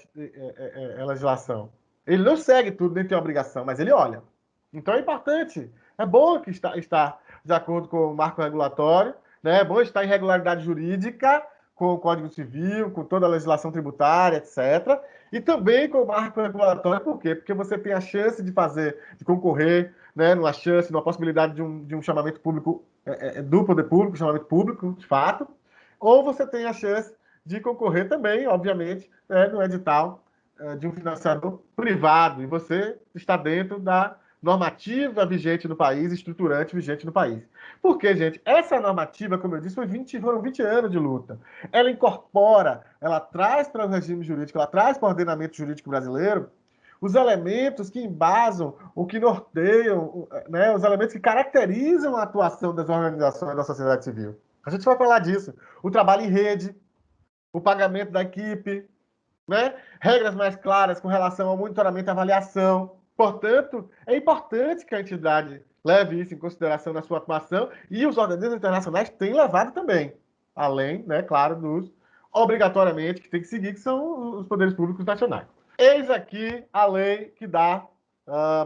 legislação. Ele não segue tudo, nem tem obrigação, mas ele olha. Então é importante, é bom que está de acordo com o marco regulatório, né? É bom estar em regularidade jurídica com o Código Civil, com toda a legislação tributária, etc. E também com o marco regulatório, por quê? Porque você tem a chance de concorrer, né, numa chance, numa possibilidade de um chamamento público do poder público, chamamento público, de fato, ou você tem a chance de concorrer também, obviamente, no edital de um financiador privado, e você está dentro da normativa vigente no país, estruturante vigente no país. Porque, gente, essa normativa, como eu disse, foram 20 anos de luta. Ela incorpora, ela traz para o regime jurídico, ela traz para o ordenamento jurídico brasileiro os elementos que embasam, o que norteiam, né, os elementos que caracterizam a atuação das organizações da sociedade civil. A gente vai falar disso. O trabalho em rede, o pagamento da equipe, né? Regras mais claras com relação ao monitoramento e avaliação. Portanto, é importante que a entidade leve isso em consideração na sua atuação e os organismos internacionais têm levado também, além, né, claro, dos obrigatoriamente que tem que seguir, que são os poderes públicos nacionais. Eis aqui a lei que dá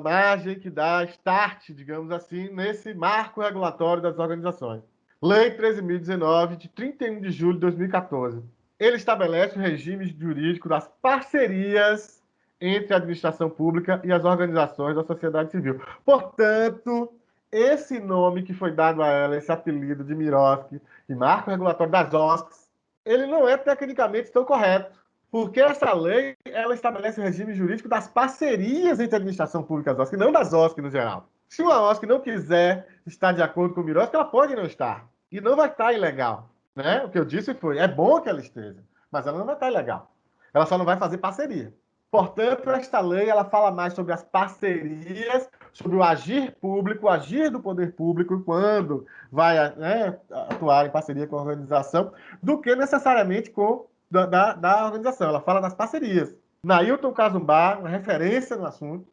margem, que dá start, digamos assim, nesse marco regulatório das organizações. Lei 13.019, de 31 de julho de 2014. Ele estabelece o regime jurídico das parcerias entre a administração pública e as organizações da sociedade civil. Portanto, esse nome que foi dado a ela, esse apelido de Miroski, de marco regulatório das OSCs, ele não é tecnicamente tão correto. Porque essa lei, ela estabelece o regime jurídico das parcerias entre a administração pública e as OSC, e não das OSC no geral. Se uma OSC não quiser estar de acordo com o MIROSC, ela pode não estar. E não vai estar ilegal. Né? O que eu disse foi, é bom que ela esteja, mas ela não vai estar ilegal. Ela só não vai fazer parceria. Portanto, esta lei ela fala mais sobre as parcerias, sobre o agir público, o agir do poder público quando vai, né, atuar em parceria com a organização, do que necessariamente com da organização. Ela fala das parcerias. Nailton Casumbá, uma referência no assunto,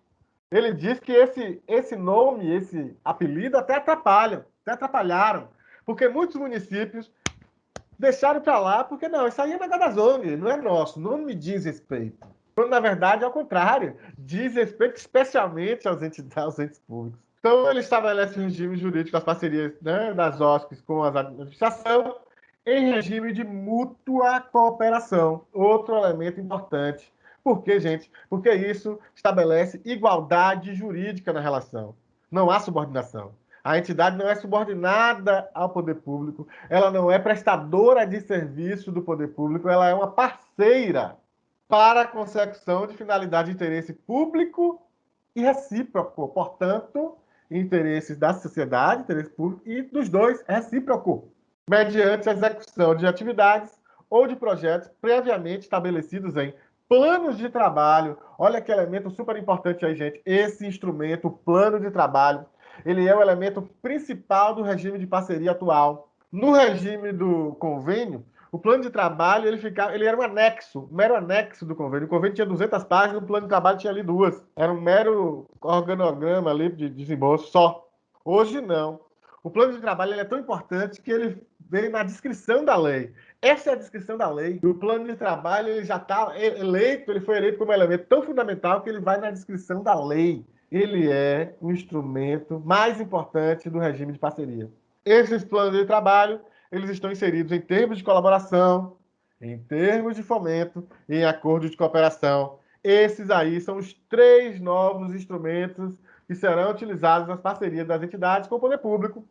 ele diz que esse nome, esse apelido até atrapalharam, porque muitos municípios deixaram para lá, porque não, isso aí é negócio das ONG, não é nosso, não me diz respeito. Quando, na verdade, é ao contrário, diz respeito especialmente aos entes públicos. Então, ele estabelece um regime jurídico, as parcerias, né, das OSCs com as administrações, em regime de mútua cooperação. Outro elemento importante. Por quê, gente? Porque isso estabelece igualdade jurídica na relação. Não há subordinação. A entidade não é subordinada ao poder público, ela não é prestadora de serviço do poder público, ela é uma parceira para a consecução de finalidade de interesse público e recíproco. Portanto, interesses da sociedade, interesse público, e dos dois, recíproco, mediante a execução de atividades ou de projetos previamente estabelecidos em planos de trabalho. Olha que elemento super importante aí, gente. Esse instrumento, o plano de trabalho, ele é o elemento principal do regime de parceria atual. No regime do convênio, o plano de trabalho ele era um anexo, um mero anexo do convênio. O convênio tinha 200 páginas, o plano de trabalho tinha ali 2. Era um mero organograma ali de desembolso só. Hoje não. O plano de trabalho ele é tão importante que ele veio na descrição da lei. Essa é a descrição da lei. O plano de trabalho ele já está eleito, ele foi eleito como elemento tão fundamental que ele vai na descrição da lei. Ele é o instrumento mais importante do regime de parceria. Esses planos de trabalho, eles estão inseridos em termos de colaboração, em termos de fomento e em acordos de cooperação. Esses aí são os 3 novos instrumentos que serão utilizados nas parcerias das entidades com o poder público,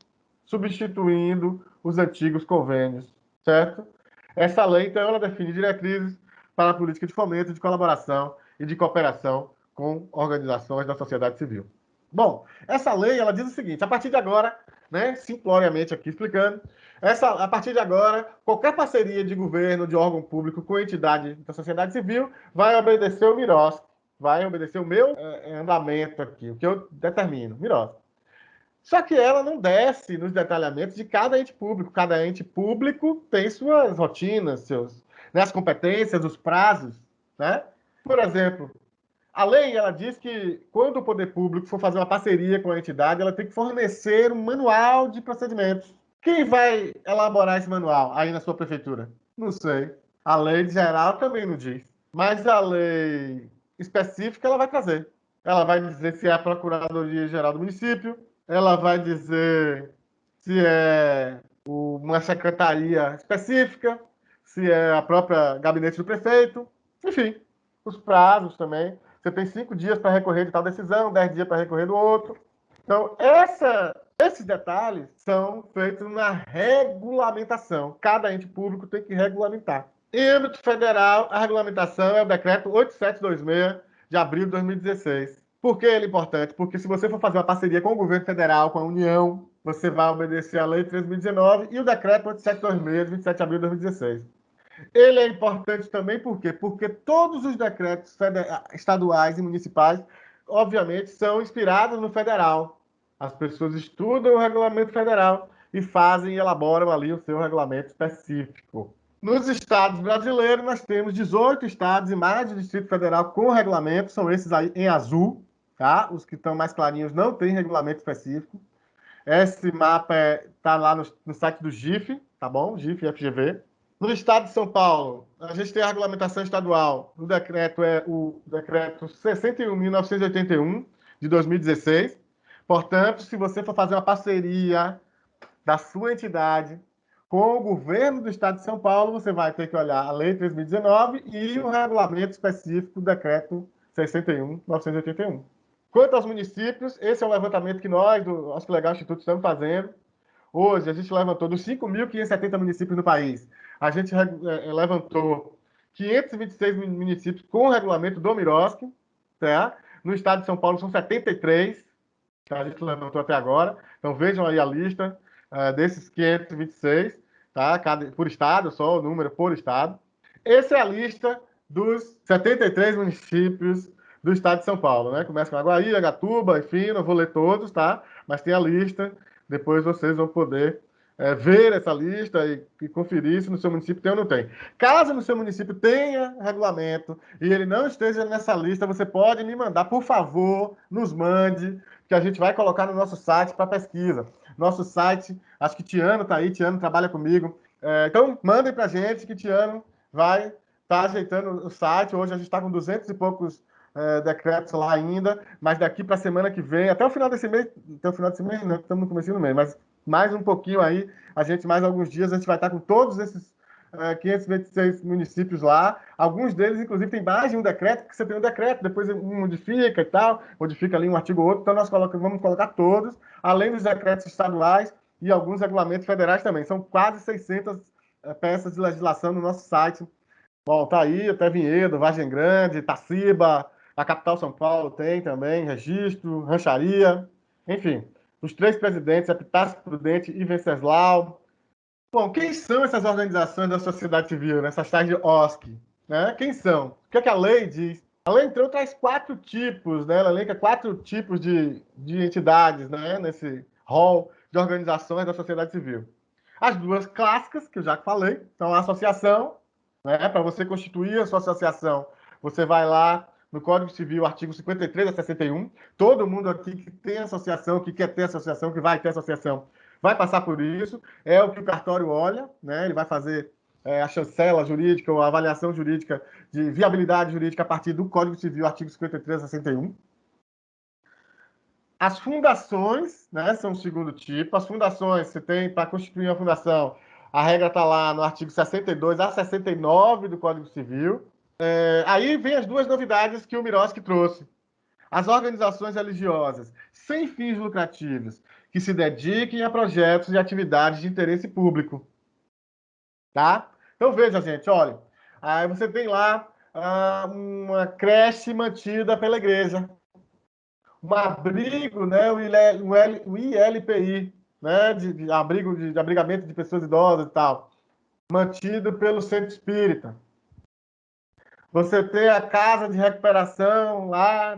substituindo os antigos convênios, certo? Essa lei, então, ela define diretrizes para a política de fomento, de colaboração e de cooperação com organizações da sociedade civil. Bom, essa lei, ela diz o seguinte, a partir de agora, né, simploriamente aqui explicando, a partir de agora, qualquer parceria de governo, de órgão público com entidade da sociedade civil vai obedecer o MIROSC, vai obedecer o meu andamento aqui, o que eu determino, MIROSC. Só que ela não desce nos detalhamentos de cada ente público. Cada ente público tem suas rotinas, as competências, os prazos, né? Por exemplo, a lei ela diz que quando o poder público for fazer uma parceria com a entidade, ela tem que fornecer um manual de procedimentos. Quem vai elaborar esse manual aí na sua prefeitura? Não sei. A lei geral também não diz. Mas a lei específica ela vai trazer. Ela vai dizer se é a Procuradoria-Geral do município, ela vai dizer se é uma secretaria específica, se é a própria gabinete do prefeito, enfim, os prazos também. Você tem 5 dias para recorrer de tal decisão, 10 dias para recorrer do outro. Então, esses detalhes são feitos na regulamentação. Cada ente público tem que regulamentar. Em âmbito federal, a regulamentação é o decreto 8726 de abril de 2016. Por que ele é importante? Porque se você for fazer uma parceria com o governo federal, com a União, você vai obedecer a Lei 3.019 e o decreto 8726 de 27 de abril de 2016. Ele é importante também por quê? Porque todos os decretos estaduais e municipais, obviamente, são inspirados no federal. As pessoas estudam o regulamento federal e fazem e elaboram ali o seu regulamento específico. Nos estados brasileiros, nós temos 18 estados e mais de Distrito Federal com regulamento, são esses aí em azul, tá? Os que estão mais clarinhos não têm regulamento específico. Esse mapa está lá no site do GIF, tá bom? GIF e FGV. No estado de São Paulo, a gente tem a regulamentação estadual. O decreto é o decreto 61.981 de 2016. Portanto, se você for fazer uma parceria da sua entidade com o governo do estado de São Paulo, você vai ter que olhar a Lei 3.019 e o regulamento específico do decreto 61.981. Quanto aos municípios, esse é o levantamento que nós, do Nosso Legal Instituto, estamos fazendo. Hoje, a gente levantou dos 5.570 municípios no país. A gente levantou 526 municípios com o regulamento do Miroski, tá? No estado de São Paulo são 73, que a gente levantou até agora. Então vejam aí a lista desses 526, tá? Por estado, só o número por estado. Essa é a lista dos 73 municípios do estado de São Paulo, né? Começa com Aguaí, Agatuba, enfim, não vou ler todos, tá? Mas tem a lista, depois vocês vão poder ver essa lista e conferir se no seu município tem ou não tem. Caso no seu município tenha regulamento e ele não esteja nessa lista, você pode me mandar, por favor, nos mande, que a gente vai colocar no nosso site para pesquisa. Nosso site, acho que Tiano está aí, Tiano trabalha comigo. Então, mandem para a gente que Tiano vai estar ajeitando o site. Hoje a gente está com 200 e poucos decretos lá ainda, mas daqui para a semana que vem, até o final desse mês, até o final desse mês, não, estamos no começo do mês, mas mais um pouquinho aí, mais alguns dias, a gente vai estar com todos esses 526 municípios lá. Alguns deles, inclusive, tem mais de um decreto, porque você tem um decreto, depois modifica e tal, modifica ali um artigo ou outro, então nós vamos colocar todos, além dos decretos estaduais e alguns regulamentos federais também. São quase 600 peças de legislação no nosso site. Bom, tá aí, até Vinhedo, Vargem Grande, Itaciba, a capital São Paulo tem também, Registro, Rancharia, enfim, os 3 presidentes, Epitácio Prudente e Venceslau. Bom, quem são essas organizações da sociedade civil, né? Essas tais de OSC? Né? Quem são? O que é que a lei diz? A lei, então, traz 4 tipos, né? Ela elenca 4 tipos de entidades, né? Nesse rol de organizações da sociedade civil. As 2 clássicas, que eu já falei, são a associação, né? Para você constituir a sua associação, você vai lá no Código Civil, artigo 53 a 61. Todo mundo aqui que tem associação, que quer ter associação, que vai ter associação, vai passar por isso. É o que o cartório olha, né? Ele vai fazer a chancela jurídica ou a avaliação jurídica de viabilidade jurídica a partir do Código Civil, artigo 53 a 61. As fundações, né, são o segundo tipo. As fundações, você tem, para constituir uma fundação, a regra está lá no artigo 62 a 69 do Código Civil. Aí vem as 2 novidades que o Miroski trouxe. As organizações religiosas sem fins lucrativos que se dediquem a projetos e atividades de interesse público. Tá? Então veja, gente, olha, aí você tem lá uma creche mantida pela igreja, um abrigo, né, o ILPI, né, de abrigo de abrigamento de pessoas idosas e tal, mantido pelo Centro Espírita. Você tem a casa de recuperação lá,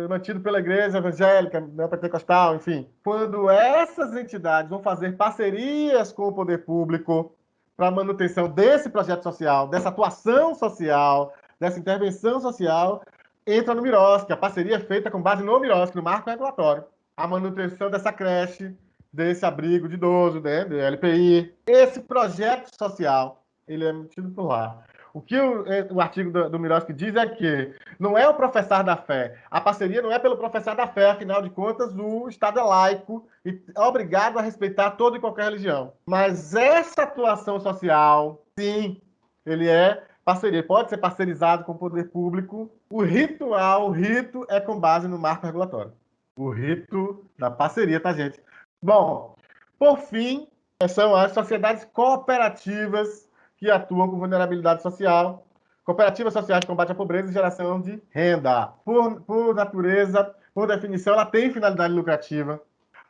mantido pela igreja evangélica, né, pentecostal, enfim. Quando essas entidades vão fazer parcerias com o poder público para a manutenção desse projeto social, dessa atuação social, dessa intervenção social, entra no Miroski. A parceria é feita com base no Miroski, no marco regulatório. A manutenção dessa creche, desse abrigo de idoso, né, do LPI. Esse projeto social, ele é mantido por lá. O que o artigo do Miroski diz é que não é o professar da fé. A parceria não é pelo professar da fé, afinal de contas, o Estado é laico e é obrigado a respeitar toda e qualquer religião. Mas essa atuação social, sim, ele é parceria. Pode ser parcerizado com o poder público. O rito é com base no marco regulatório. O rito da parceria, tá, gente? Bom, por fim, são as sociedades cooperativas que atuam com vulnerabilidade social, cooperativas sociais de combate à pobreza e geração de renda. Por natureza, por definição, ela tem finalidade lucrativa.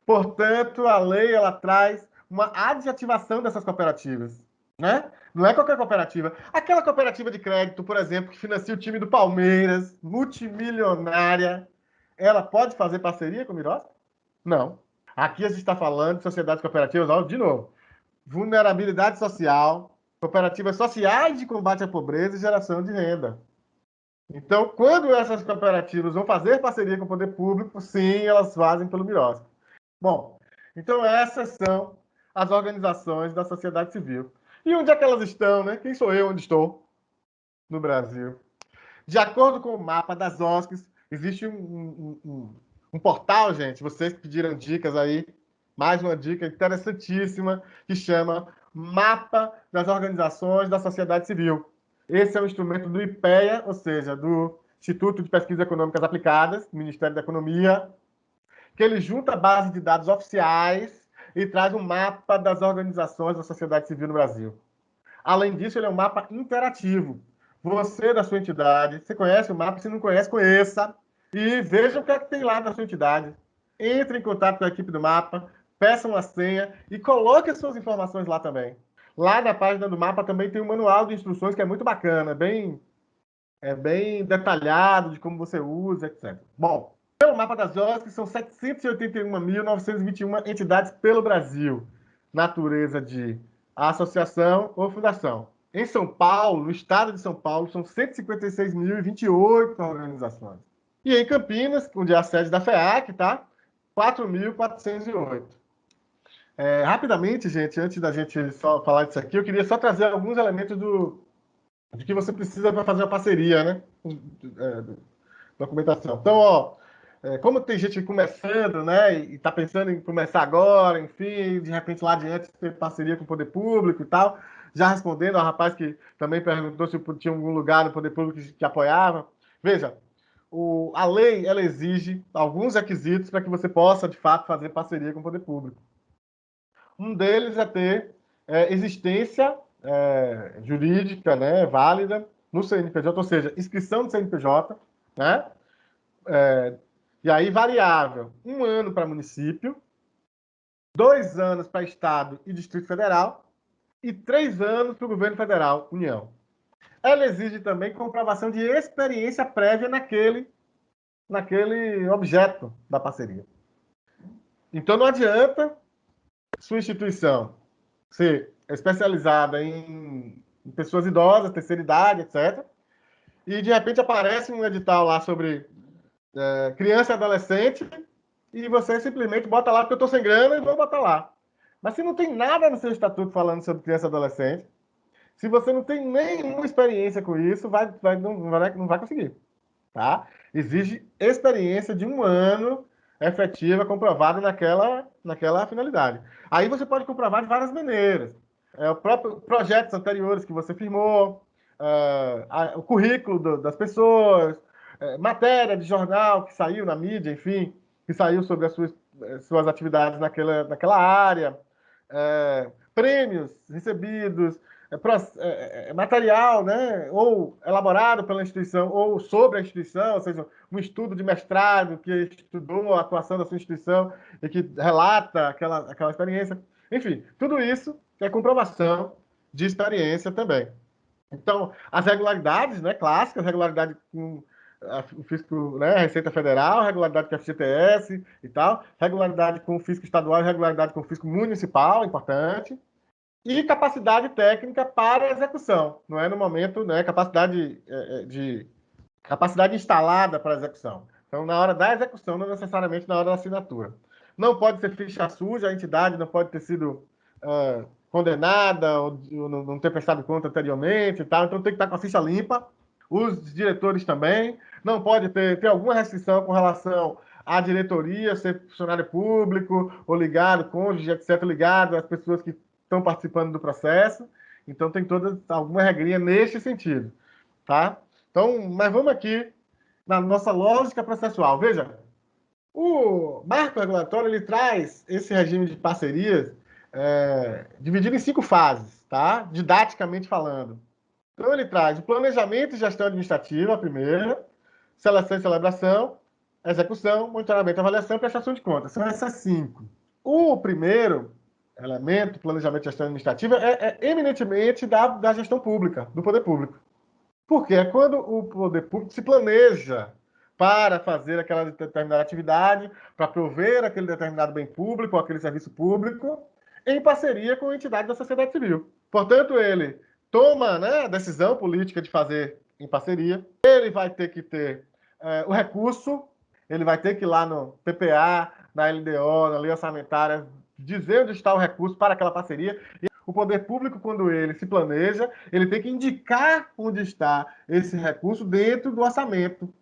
Portanto, a lei ela traz uma adjetivação dessas cooperativas, né? Não é qualquer cooperativa. Aquela cooperativa de crédito, por exemplo, que financia o time do Palmeiras, multimilionária, ela pode fazer parceria com o Miroski? Não. Aqui a gente está falando de sociedades cooperativas, de novo, vulnerabilidade social, cooperativas sociais de combate à pobreza e geração de renda. Então, quando essas cooperativas vão fazer parceria com o poder público, sim, elas fazem pelo Miroski. Bom, então essas são as organizações da sociedade civil. E onde é que elas estão, né? Quem sou eu onde estou? No Brasil. De acordo com o mapa das OSCs, existe um portal, gente, vocês pediram dicas aí, mais uma dica interessantíssima, que chama Mapa das Organizações da Sociedade Civil. Esse é um instrumento do IPEA, ou seja, do Instituto de Pesquisas Econômicas Aplicadas, do Ministério da Economia, que ele junta a base de dados oficiais e traz um mapa das organizações da sociedade civil no Brasil. Além disso, ele é um mapa interativo. você da sua entidade, você conhece o mapa, se não conhece, conheça, e veja o que é que tem lá na sua entidade. Entre em contato com a equipe do mapa, peça uma senha e coloque as suas informações lá também. Lá na página do mapa também tem um manual de instruções que é muito bacana, bem detalhado de como você usa, etc. Bom, pelo mapa das IOSC, são 781.921 entidades pelo Brasil. Natureza de associação ou fundação. Em São Paulo, no estado de São Paulo, são 156.028 organizações. E em Campinas, onde é a sede da FEAC, tá? 4.408. Rapidamente, gente, antes da gente só falar disso aqui, eu queria só trazer alguns elementos de que você precisa para fazer uma parceria, né? Documentação. Então, ó, como tem gente começando, né, e está pensando em começar agora, enfim, de repente lá adiante ter parceria com o poder público e tal, já respondendo ao rapaz que também perguntou se tinha algum lugar no poder público que apoiava. Veja, a lei, ela exige alguns requisitos para que você possa, de fato, fazer parceria com o poder público. Um deles é ter existência jurídica, né, válida no CNPJ, ou seja, inscrição do CNPJ, né? E aí variável, 1 ano para município, 2 anos para Estado e Distrito Federal e 3 anos para o governo federal, União. Ela exige também comprovação de experiência prévia naquele objeto da parceria. Então não adianta sua instituição ser especializada em pessoas idosas, terceira idade, etc. E de repente aparece um edital lá sobre criança e adolescente e você simplesmente bota lá porque eu estou sem grana e vou botar lá. Mas se não tem nada no seu estatuto falando sobre criança e adolescente, se você não tem nenhuma experiência com isso, não vai conseguir. Tá? Exige experiência de 1 ano efetiva, comprovada naquela finalidade. Aí você pode comprovar de várias maneiras. O próprio projetos anteriores que você firmou, o currículo das pessoas, matéria de jornal que saiu na mídia, enfim, que saiu sobre as suas atividades naquela área, prêmios recebidos, material, né, ou elaborado pela instituição, ou sobre a instituição, ou seja, um estudo de mestrado que estudou a atuação da sua instituição e que relata aquela experiência. Enfim, tudo isso é comprovação de experiência também. Então, as regularidades, né, clássicas, regularidade com o fisco, né, a Receita Federal, regularidade com a FGTS e tal, regularidade com o fisco estadual e regularidade com o fisco municipal, importante, e capacidade técnica para execução, não é no momento, né, capacidade instalada para execução. Então, na hora da execução, não necessariamente na hora da assinatura. Não pode ser ficha suja, a entidade não pode ter sido condenada ou não ter prestado conta anteriormente e tal, então tem que estar com a ficha limpa. Os diretores também. Não pode ter alguma restrição com relação à diretoria, ser funcionário público ou ligado, cônjuge, etc., ligado às pessoas que estão participando do processo. Então, tem alguma regrinha neste sentido. Tá? Então, mas vamos aqui na nossa lógica processual. Veja, o marco regulatório ele traz esse regime de parcerias dividido em 5 fases, tá? Didaticamente falando. Então, ele traz o planejamento e gestão administrativa, a primeira, seleção e celebração, execução, monitoramento, avaliação e prestação de contas. São essas 5. O primeiro elemento, planejamento e gestão administrativa, é eminentemente da gestão pública, do poder público. Porque é quando o poder público se planeja para fazer aquela determinada atividade, para prover aquele determinado bem público ou aquele serviço público, em parceria com a entidade da sociedade civil. Portanto, ele toma, né, a decisão política de fazer em parceria, ele vai ter que ter o recurso, ele vai ter que ir lá no PPA, na LDO, na lei orçamentária, dizer onde está o recurso para aquela parceria. E o poder público, quando ele se planeja, ele tem que indicar onde está esse recurso dentro do orçamento.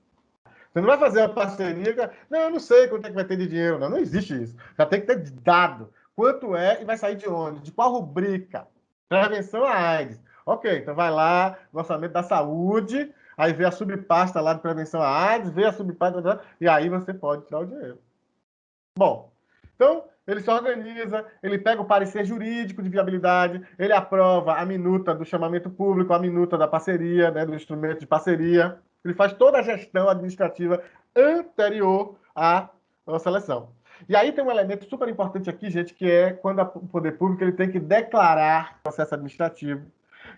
Você não vai fazer uma parceria, não, eu não sei quanto é que vai ter de dinheiro, não existe isso. Já tem que ter dado quanto é e vai sair de onde, de qual rubrica. Prevenção à AIDS. Ok, então vai lá no orçamento da saúde, aí vê a subpasta lá de prevenção à AIDS, vê a subpasta, e aí você pode tirar o dinheiro. Bom, então ele se organiza, ele pega o parecer jurídico de viabilidade, ele aprova a minuta do chamamento público, a minuta da parceria, né, do instrumento de parceria, ele faz toda a gestão administrativa anterior à seleção. E aí tem um elemento super importante aqui, gente, que é quando o poder público ele tem que declarar o processo administrativo,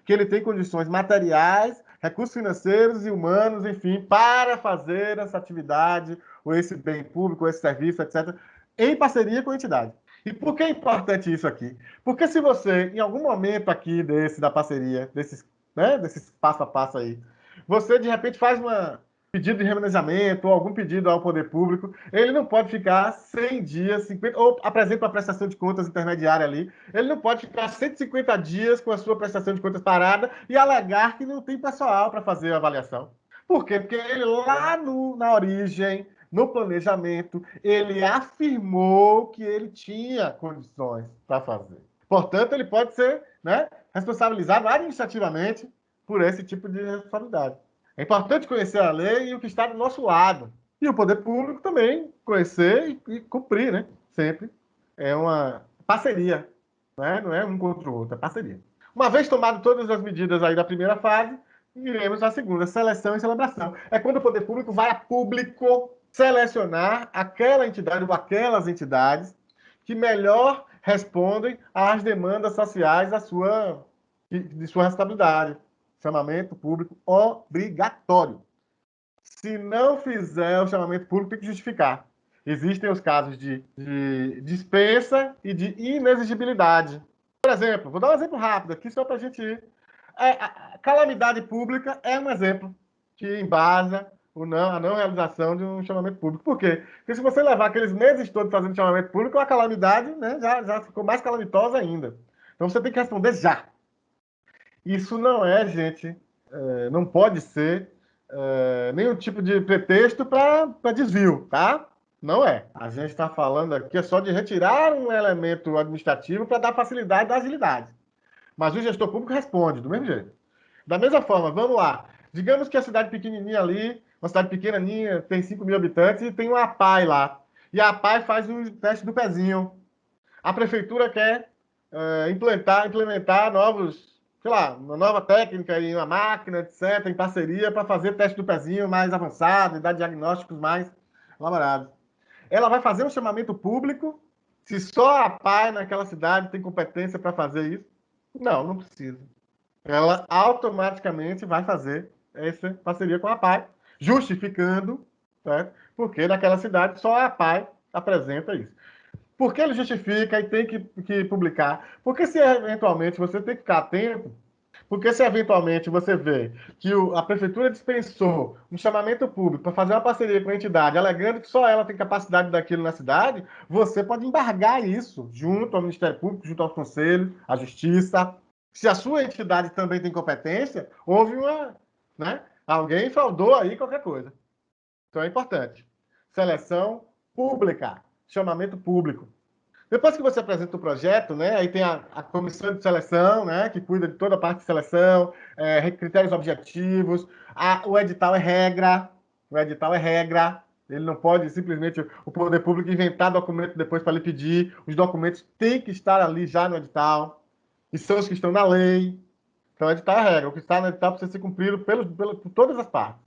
que ele tem condições materiais, recursos financeiros e humanos, enfim, para fazer essa atividade, ou esse bem público, ou esse serviço, etc., em parceria com a entidade. E por que é importante isso aqui? Porque se você, em algum momento aqui da parceria, desses passo a passo aí, você de repente faz um pedido de remanejamento ou algum pedido ao poder público, ele não pode ficar 100 dias, 50, ou apresenta uma prestação de contas intermediária ali, ele não pode ficar 150 dias com a sua prestação de contas parada e alegar que não tem pessoal para fazer a avaliação. Por quê? Porque ele lá na origem, no planejamento, ele afirmou que ele tinha condições para fazer. Portanto, ele pode ser, né, responsabilizado administrativamente por esse tipo de responsabilidade. É importante conhecer a lei e o que está do nosso lado. E o poder público também conhecer e cumprir, né? Sempre. É uma parceria, né? Não é um contra o outro, é parceria. Uma vez tomado todas as medidas aí da primeira fase, iremos à segunda, seleção e celebração. É quando o poder público vai a público selecionar aquela entidade ou aquelas entidades que melhor respondem às demandas sociais de sua responsabilidade. Chamamento público obrigatório. Se não fizer o chamamento público, tem que justificar. Existem os casos de dispensa e de inexigibilidade. Por exemplo, vou dar um exemplo rápido aqui, só para a gente ir. A calamidade pública é um exemplo que embasa a não realização de um chamamento público. Por quê? Porque se você levar aqueles meses todos fazendo chamamento público, a calamidade, né, já ficou mais calamitosa ainda. Então você tem que responder já. Isso não é, gente, não pode ser nenhum tipo de pretexto para desvio, tá? Não é. A gente está falando aqui só de retirar um elemento administrativo para dar facilidade e agilidade. Mas o gestor público responde do mesmo jeito. Da mesma forma, vamos lá. Digamos que a cidade pequenininha ali, uma cidade pequenininha, tem 5 mil habitantes e tem uma APAE lá. E a APAE faz o teste do pezinho. A prefeitura quer implementar novos, sei lá, uma nova técnica em uma máquina, etc., em parceria, para fazer teste do pezinho mais avançado e dar diagnósticos mais elaborados. Ela vai fazer um chamamento público, se só a APAE naquela cidade tem competência para fazer isso? Não, não precisa. Ela automaticamente vai fazer essa parceria com a APAE, justificando, certo? Porque naquela cidade só a APAE apresenta isso. Por que ele justifica e tem que publicar? Porque se eventualmente você tem que ficar atento, porque se eventualmente você vê que a prefeitura dispensou um chamamento público para fazer uma parceria com a entidade, alegando que só ela tem capacidade daquilo na cidade, você pode embargar isso junto ao Ministério Público, junto aos conselhos, à Justiça. Se a sua entidade também tem competência, houve né? Alguém fraudou aí qualquer coisa. Então é importante. Seleção pública, chamamento público. Depois que você apresenta o projeto, né, aí tem a comissão de seleção, né, que cuida de toda a parte de seleção, critérios objetivos, o edital é regra, ele não pode simplesmente o poder público inventar documento depois para lhe pedir, os documentos têm que estar ali já no edital, e são os que estão na lei. Então, o edital é regra, o que está no edital precisa ser cumprido por todas as partes.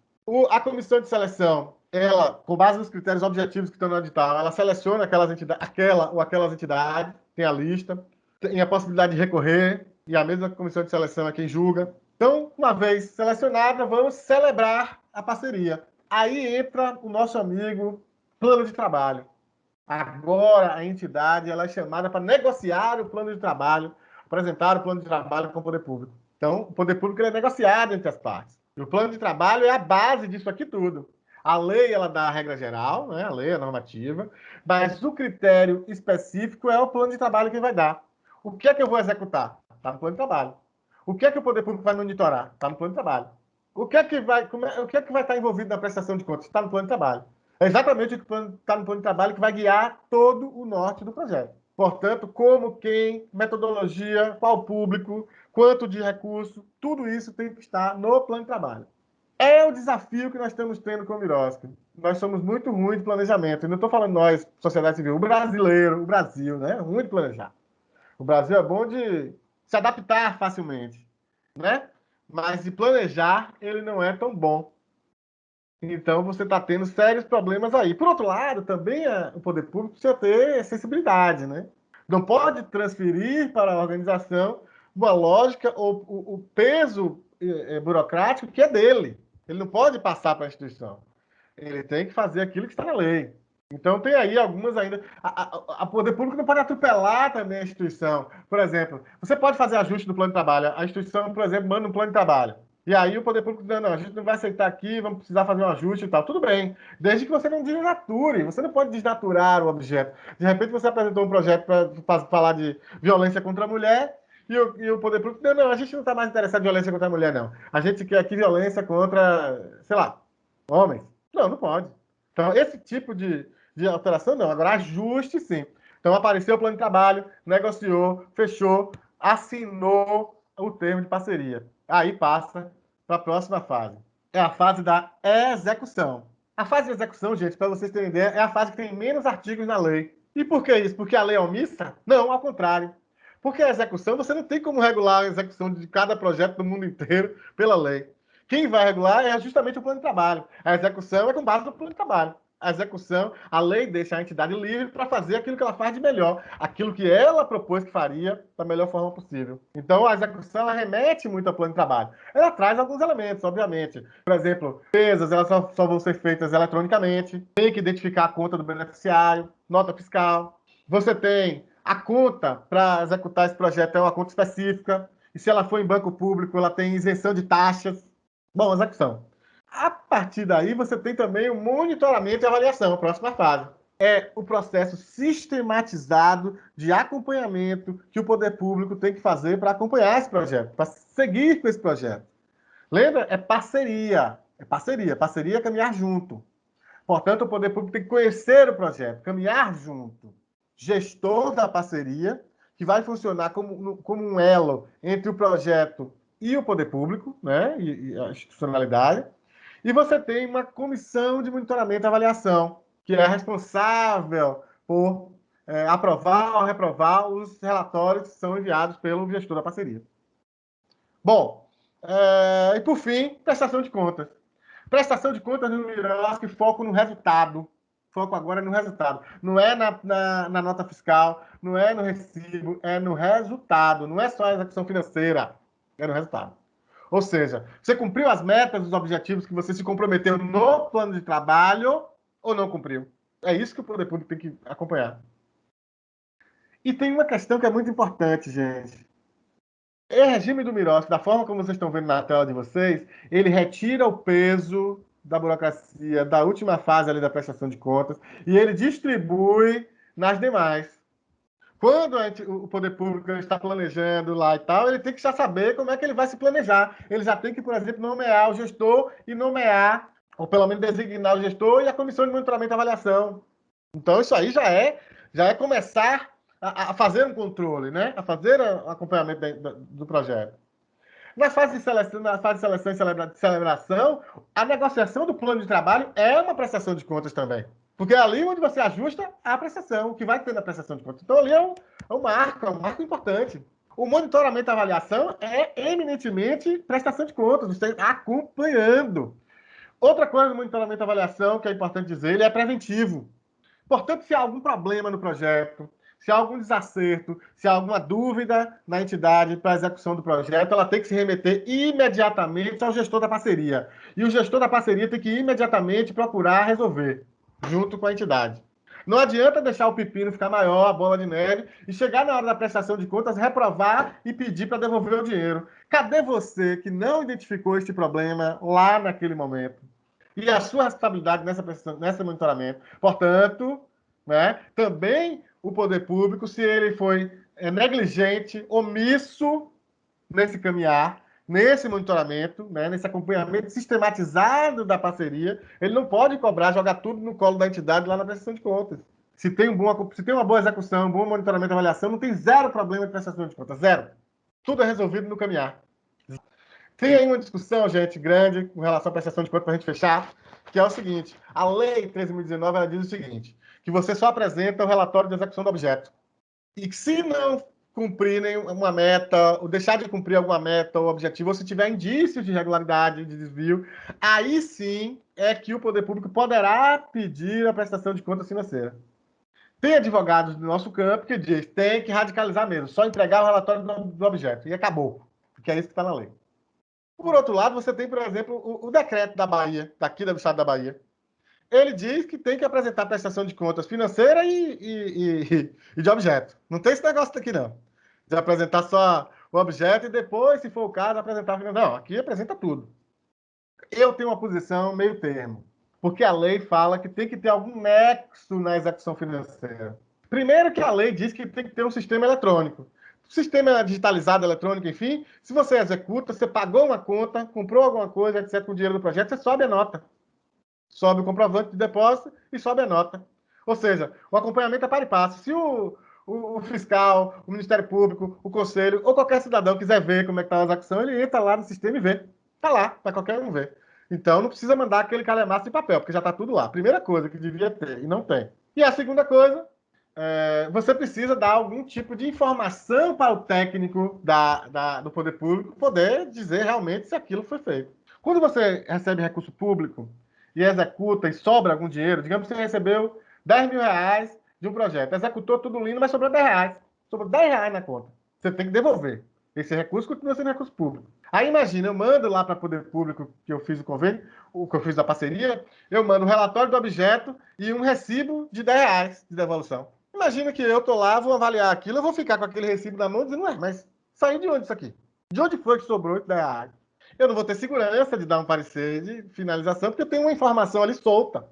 A comissão de seleção, ela, com base nos critérios objetivos que estão no edital, ela seleciona aquelas entidades, tem a lista, tem a possibilidade de recorrer, e a mesma comissão de seleção é quem julga. Então, uma vez selecionada, vamos celebrar a parceria. Aí entra o nosso amigo plano de trabalho. Agora, a entidade ela é chamada para negociar o plano de trabalho, apresentar o plano de trabalho com o poder público. Então, o poder público é negociado entre as partes. E o plano de trabalho é a base disso aqui tudo. A lei, ela dá a regra geral, né? A lei, a normativa, mas o critério específico é o plano de trabalho que vai dar. O que é que eu vou executar? Está no plano de trabalho. O que é que o poder público vai monitorar? Está no plano de trabalho. O que é que vai estar envolvido na prestação de contas? Está no plano de trabalho. É exatamente o que está no plano de trabalho que vai guiar todo o norte do projeto. Portanto, como, quem, metodologia, qual público, quanto de recurso, tudo isso tem que estar no plano de trabalho. É o desafio que nós estamos tendo com o Miroski. Nós somos muito ruins de planejamento. E não estou falando nós, sociedade civil, o brasileiro, o Brasil, né? Ruim de planejar. O Brasil é bom de se adaptar facilmente, né? Mas de planejar, ele não é tão bom. Então, você está tendo sérios problemas aí. Por outro lado, também o poder público precisa ter sensibilidade, né? Não pode transferir para a organização uma lógica ou o peso burocrático que é dele. Ele não pode passar para a instituição. Ele tem que fazer aquilo que está na lei. Então, tem aí algumas ainda. A poder público não pode atropelar também a instituição. Por exemplo, você pode fazer ajuste no plano de trabalho. A instituição, por exemplo, manda um plano de trabalho. E aí o poder público diz, não, a gente não vai aceitar aqui, vamos precisar fazer um ajuste e tal. Tudo bem, desde que você não desnature. Você não pode desnaturar o objeto. De repente você apresentou um projeto para falar de violência contra a mulher e o poder público, não, a gente não está mais interessado em violência contra a mulher, não. A gente quer aqui violência contra, sei lá, homens. Não, não pode. Então, esse tipo de alteração, não. Agora, ajuste, sim. Então, apareceu o plano de trabalho, negociou, fechou, assinou o termo de parceria. Aí passa para a próxima fase. É a fase da execução. A fase de execução, gente, para vocês terem ideia, é a fase que tem menos artigos na lei. E por que isso? Porque a lei é omissa? Não, ao contrário. Porque a execução, você não tem como regular a execução de cada projeto do mundo inteiro pela lei. Quem vai regular é justamente o plano de trabalho. A execução é com base no plano de trabalho. A execução, a lei deixa a entidade livre para fazer aquilo que ela faz de melhor, aquilo que ela propôs que faria da melhor forma possível. Então, a execução ela remete muito ao plano de trabalho. Ela traz alguns elementos, obviamente. Por exemplo, despesas elas só vão ser feitas eletronicamente, tem que identificar a conta do beneficiário, nota fiscal. Você tem a conta para executar esse projeto, é uma conta específica, e se ela for em banco público, ela tem isenção de taxas. Bom, execução. A partir daí, você tem também o monitoramento e avaliação, a próxima fase. É o processo sistematizado de acompanhamento que o poder público tem que fazer para acompanhar esse projeto, para seguir com esse projeto. Lembra? É parceria. É parceria. Parceria é caminhar junto. Portanto, o poder público tem que conhecer o projeto, caminhar junto. Gestor da parceria, que vai funcionar como um elo entre o projeto e o poder público, né? E a institucionalidade. E você tem uma comissão de monitoramento e avaliação, que é responsável por aprovar ou reprovar os relatórios que são enviados pelo gestor da parceria. Bom, e por fim, prestação de contas. Prestação de contas no Miroski, foco no resultado. Foco agora é no resultado. Não é na nota fiscal, não é no recibo, é no resultado. Não é só a execução financeira, é no resultado. Ou seja, você cumpriu as metas, os objetivos que você se comprometeu no plano de trabalho ou não cumpriu? É isso que o poder público tem que acompanhar. E tem uma questão que é muito importante, gente. O regime do Miroski, da forma como vocês estão vendo na tela de vocês, ele retira o peso da burocracia da última fase ali da prestação de contas e ele distribui nas demais. Quando o poder público está planejando lá e tal, ele tem que já saber como é que ele vai se planejar. Ele já tem que, por exemplo, nomear o gestor e nomear, ou pelo menos designar o gestor e a comissão de monitoramento e avaliação. Então, isso aí já é começar a fazer um controle, né? A fazer o acompanhamento do projeto. Na fase de seleção e celebração, a negociação do plano de trabalho é uma prestação de contas também. Porque é ali onde você ajusta a prestação, o que vai ter na prestação de contas. Então, ali é um marco importante. O monitoramento e avaliação é eminentemente prestação de contas, você está acompanhando. Outra coisa do monitoramento e avaliação que é importante dizer, ele é preventivo. Portanto, se há algum problema no projeto, se há algum desacerto, se há alguma dúvida na entidade para a execução do projeto, ela tem que se remeter imediatamente ao gestor da parceria. E o gestor da parceria tem que imediatamente procurar resolver, junto com a entidade. Não adianta deixar o pepino ficar maior, a bola de neve, e chegar na hora da prestação de contas, reprovar e pedir para devolver o dinheiro. Cadê você que não identificou este problema lá naquele momento? E a sua responsabilidade nesse monitoramento. Portanto, né, também o poder público, se ele foi negligente, omisso nesse caminhar, nesse monitoramento, né, nesse acompanhamento sistematizado da parceria, ele não pode cobrar, jogar tudo no colo da entidade lá na prestação de contas. Se tem uma boa execução, um bom monitoramento e avaliação, não tem zero problema de prestação de contas, zero. Tudo é resolvido no caminhar. Tem aí uma discussão, gente, grande, com relação à prestação de contas para a gente fechar, que é o seguinte: a Lei 13.019 ela diz o seguinte, que você só apresenta o relatório de execução do objeto. E que se não cumprirem uma meta, ou deixar de cumprir alguma meta ou objetivo, ou se tiver indícios de irregularidade, de desvio, aí sim é que o poder público poderá pedir a prestação de contas financeira. Tem advogados do nosso campo que diz que tem que radicalizar mesmo, só entregar o relatório do objeto, e acabou, porque é isso que está na lei. Por outro lado, você tem, por exemplo, o decreto da Bahia, daqui do estado da Bahia. Ele diz que tem que apresentar prestação de contas financeira e de objeto. Não tem esse negócio daqui, não. De apresentar só o objeto e depois, se for o caso, apresentar a financeira. Não, aqui apresenta tudo. Eu tenho uma posição meio termo, porque a lei fala que tem que ter algum nexo na execução financeira. Primeiro que a lei diz que tem que ter um sistema eletrônico. Sistema digitalizado, eletrônico, enfim, se você executa, você pagou uma conta, comprou alguma coisa, etc., com o dinheiro do projeto, você sobe a nota. Sobe o comprovante de depósito e sobe a nota. Ou seja, o acompanhamento é para e passo. Se o fiscal, o Ministério Público, o Conselho ou qualquer cidadão quiser ver como é que está a execução, ele entra lá no sistema e vê. Está lá, para qualquer um ver. Então não precisa mandar aquele calhamaço de papel, porque já está tudo lá. Primeira coisa que devia ter e não tem. E a segunda coisa, você precisa dar algum tipo de informação para o técnico do poder público poder dizer realmente se aquilo foi feito. Quando você recebe recurso público e executa e sobra algum dinheiro, digamos que você recebeu 10 mil reais de um projeto, executou tudo lindo, mas sobrou 10 reais. Sobrou 10 reais na conta. Você tem que devolver. Esse recurso continua sendo recurso público. Aí imagina, eu mando lá para o poder público que eu fiz o convênio, o que eu fiz da parceria, eu mando um relatório do objeto e um recibo de 10 reais de devolução. Imagina que eu tô lá, vou avaliar aquilo, eu vou ficar com aquele recibo na mão dizendo, ué, mas saiu de onde isso aqui? De onde foi que sobrou esse 10 reais? Eu não vou ter segurança de dar um parecer de finalização, porque eu tenho uma informação ali solta.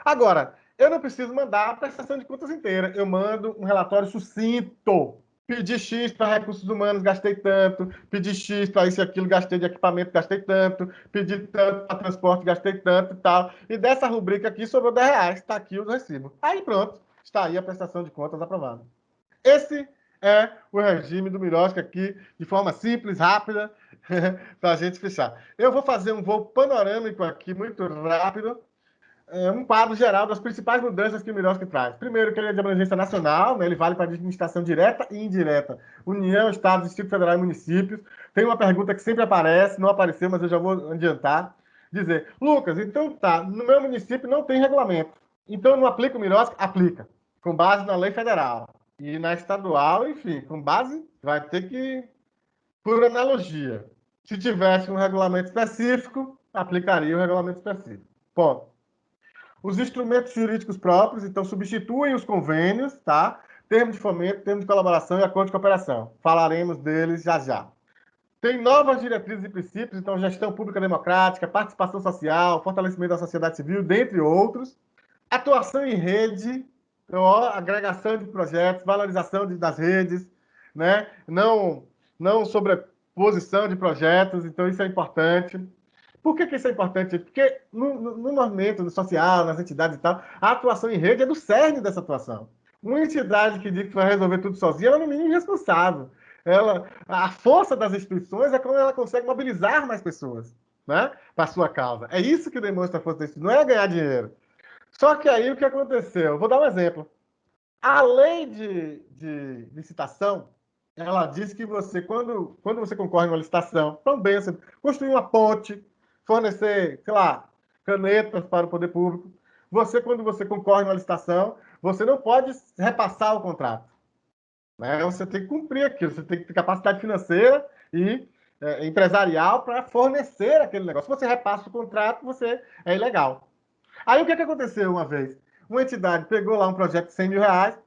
Agora, eu não preciso mandar a prestação de contas inteira. Eu mando um relatório sucinto. Pedi X para recursos humanos, gastei tanto. Pedi X para isso e aquilo, gastei de equipamento, gastei tanto. Pedi tanto para transporte, gastei tanto e tal. E dessa rubrica aqui sobrou 10 reais. Está aqui o recibo. Aí pronto, está aí a prestação de contas aprovada. Esse é o regime do Mirosca aqui, de forma simples, rápida, para a gente fechar. Eu vou fazer um voo panorâmico aqui, muito rápido, um quadro geral das principais mudanças que o Mirosca traz. Primeiro, que ele é de abrangência nacional, né? Ele vale para administração direta e indireta. União, Estados, Distrito Federal e municípios. Tem uma pergunta que sempre aparece, não apareceu, mas eu já vou adiantar. Dizer, Lucas, então tá, no meu município não tem regulamento. Então não aplica o Mirosca? Aplica, com base na lei federal. E na estadual, enfim, com base, vai ter que, por analogia. Se tivesse um regulamento específico, aplicaria o regulamento específico. Ponto. Os instrumentos jurídicos próprios, então, substituem os convênios, tá? Termo de fomento, termo de colaboração e acordo de cooperação. Falaremos deles já já. Tem novas diretrizes e princípios, então, gestão pública democrática, participação social, fortalecimento da sociedade civil, dentre outros. Atuação em rede, então, agregação de projetos, valorização das redes, né? Não sobreposição de projetos, então isso é importante. Por que isso é importante? Porque no movimento social, nas entidades e tal, a atuação em rede é do cerne dessa atuação. Uma entidade que diz que vai resolver tudo sozinha, ela é no mínimo irresponsável. A força das instituições é quando ela consegue mobilizar mais pessoas, né, para a sua causa. É isso que demonstra a força da instituição, não é ganhar dinheiro. Só que aí o que aconteceu? Vou dar um exemplo. A lei de licitação, ela diz que você, quando você concorre numa licitação, também você construir uma ponte, fornecer, sei lá, canetas para o poder público, quando você concorre numa licitação, você não pode repassar o contrato. Né? Você tem que cumprir aquilo, você tem que ter capacidade financeira e empresarial para fornecer aquele negócio. Se você repassa o contrato, você é ilegal. Aí o que aconteceu uma vez? Uma entidade pegou lá um projeto de 100 mil reais,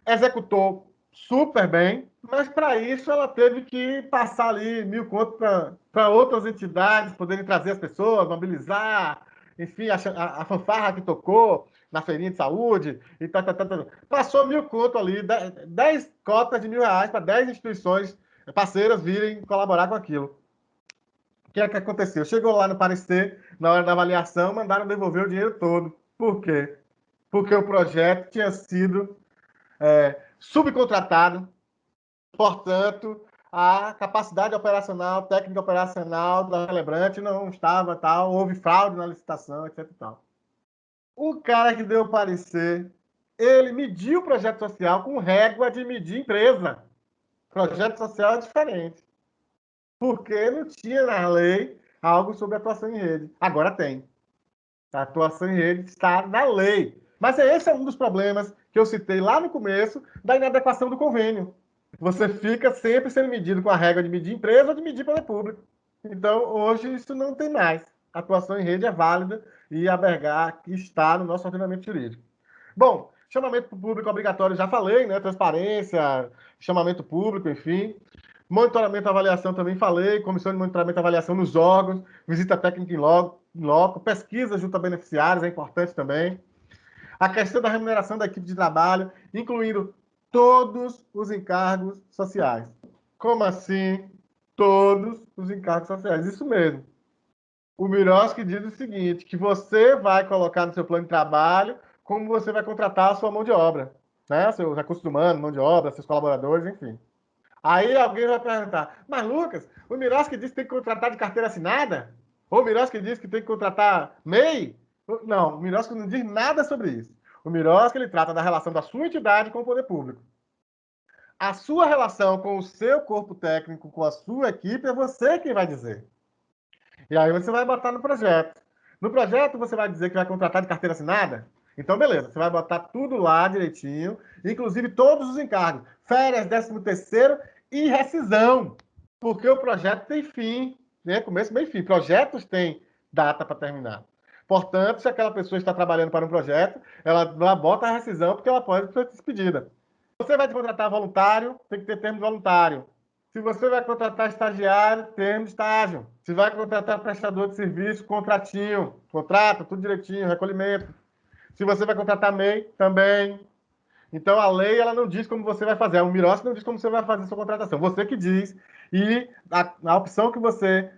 executou super bem, mas para isso ela teve que passar ali 1.000 conto para outras entidades poderem trazer as pessoas, mobilizar, enfim, a fanfarra que tocou na feirinha de saúde, e passou 1.000 conto ali, 10 cotas de 1.000 reais para 10 instituições parceiras virem colaborar com aquilo. O que é que aconteceu? Chegou lá no parecer, na hora da avaliação, mandaram devolver o dinheiro todo. Por quê? Porque o projeto tinha sido subcontratado, portanto, a capacidade operacional, técnica operacional da Celebrante não estava tal, houve fraude na licitação, etc. e tal. O cara que deu o parecer, ele mediu o projeto social com régua de medir empresa. Projeto social é diferente. Porque não tinha na lei algo sobre atuação em rede. Agora tem. A atuação em rede está na lei. Mas esse é um dos problemas que eu citei lá no começo da inadequação do convênio. Você fica sempre sendo medido com a regra de medir empresa ou de medir poder público. Então, hoje, isso não tem mais. A atuação em rede é válida e albergar que está no nosso ordenamento jurídico. Bom, chamamento público obrigatório, já falei, né? Transparência, chamamento público, enfim. Monitoramento e avaliação também falei, comissão de monitoramento e avaliação nos órgãos, visita técnica em loco, pesquisa junto a beneficiários, é importante também. A questão da remuneração da equipe de trabalho, incluindo todos os encargos sociais. Como assim? Todos os encargos sociais. Isso mesmo. O Miroski diz o seguinte, que você vai colocar no seu plano de trabalho como você vai contratar a sua mão de obra, né? Seus recursos humanos, mão de obra, seus colaboradores, enfim. Aí alguém vai perguntar, mas Lucas, o Miroski disse que tem que contratar de carteira assinada? Ou o Miroski disse que tem que contratar MEI? Não, o Miroski não diz nada sobre isso. O Miroski, ele trata da relação da sua entidade com o poder público. A sua relação com o seu corpo técnico, com a sua equipe, é você quem vai dizer. E aí você vai botar no projeto. No projeto você vai dizer que vai contratar de carteira assinada? Então, beleza, você vai botar tudo lá direitinho, inclusive todos os encargos. Férias, 13º e rescisão. Porque o projeto tem fim, né? Começo, meio e fim. Projetos têm data para terminar. Portanto, se aquela pessoa está trabalhando para um projeto, ela bota a rescisão porque ela pode ser despedida. Você vai contratar voluntário, tem que ter termo voluntário. Se você vai contratar estagiário, termo de estágio. Se vai contratar prestador de serviço, contratinho. Contrato, tudo direitinho, recolhimento. Se você vai contratar MEI, também. Então, a lei, ela não diz como você vai fazer. O Miroski não diz como você vai fazer a sua contratação. Você que diz. E a opção que você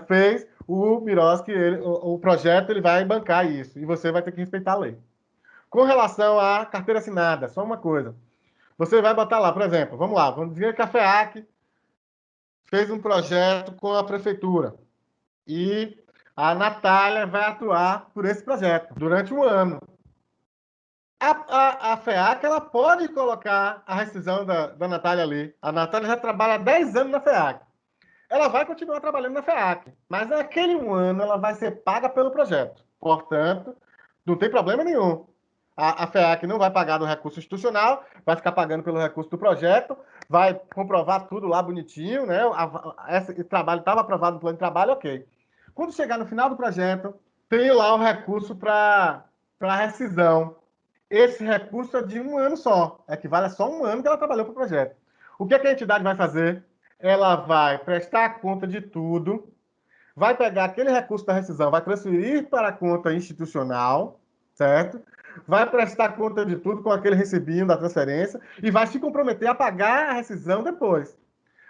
fez, o Miroski, o projeto, ele vai bancar isso. E você vai ter que respeitar a lei. Com relação à carteira assinada, só uma coisa. Você vai botar lá, por exemplo, vamos lá, vamos dizer que a FEAC fez um projeto com a prefeitura e a Natália vai atuar por esse projeto durante um ano. A FEAC, ela pode colocar a rescisão da Natália ali. A Natália já trabalha há 10 anos na FEAC. Ela vai continuar trabalhando na FEAC, mas naquele um ano ela vai ser paga pelo projeto. Portanto, não tem problema nenhum. A FEAC não vai pagar do recurso institucional, vai ficar pagando pelo recurso do projeto, vai comprovar tudo lá bonitinho, né? Esse trabalho estava aprovado no plano de trabalho, ok. Quando chegar no final do projeto, tem lá o recurso para rescisão. Esse recurso é de um ano só, equivale a só um ano que ela trabalhou para o projeto. O que a entidade vai fazer? Ela vai prestar conta de tudo, vai pegar aquele recurso da rescisão, vai transferir para a conta institucional, certo? Vai prestar conta de tudo com aquele recibinho da transferência e vai se comprometer a pagar a rescisão depois.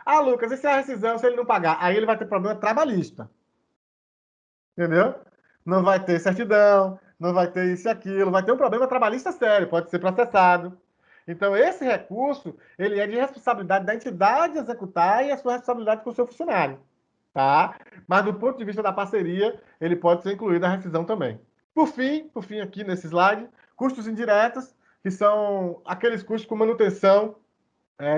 Ah, Lucas, e se a rescisão, se ele não pagar? Aí ele vai ter problema trabalhista. Entendeu? Não vai ter certidão, não vai ter isso e aquilo, vai ter um problema trabalhista sério, pode ser processado. Então, esse recurso, ele é de responsabilidade da entidade executar e a sua responsabilidade com o seu funcionário. Tá? Mas do ponto de vista da parceria, ele pode ser incluído a rescisão também. Por fim aqui nesse slide, custos indiretos, que são aqueles custos com manutenção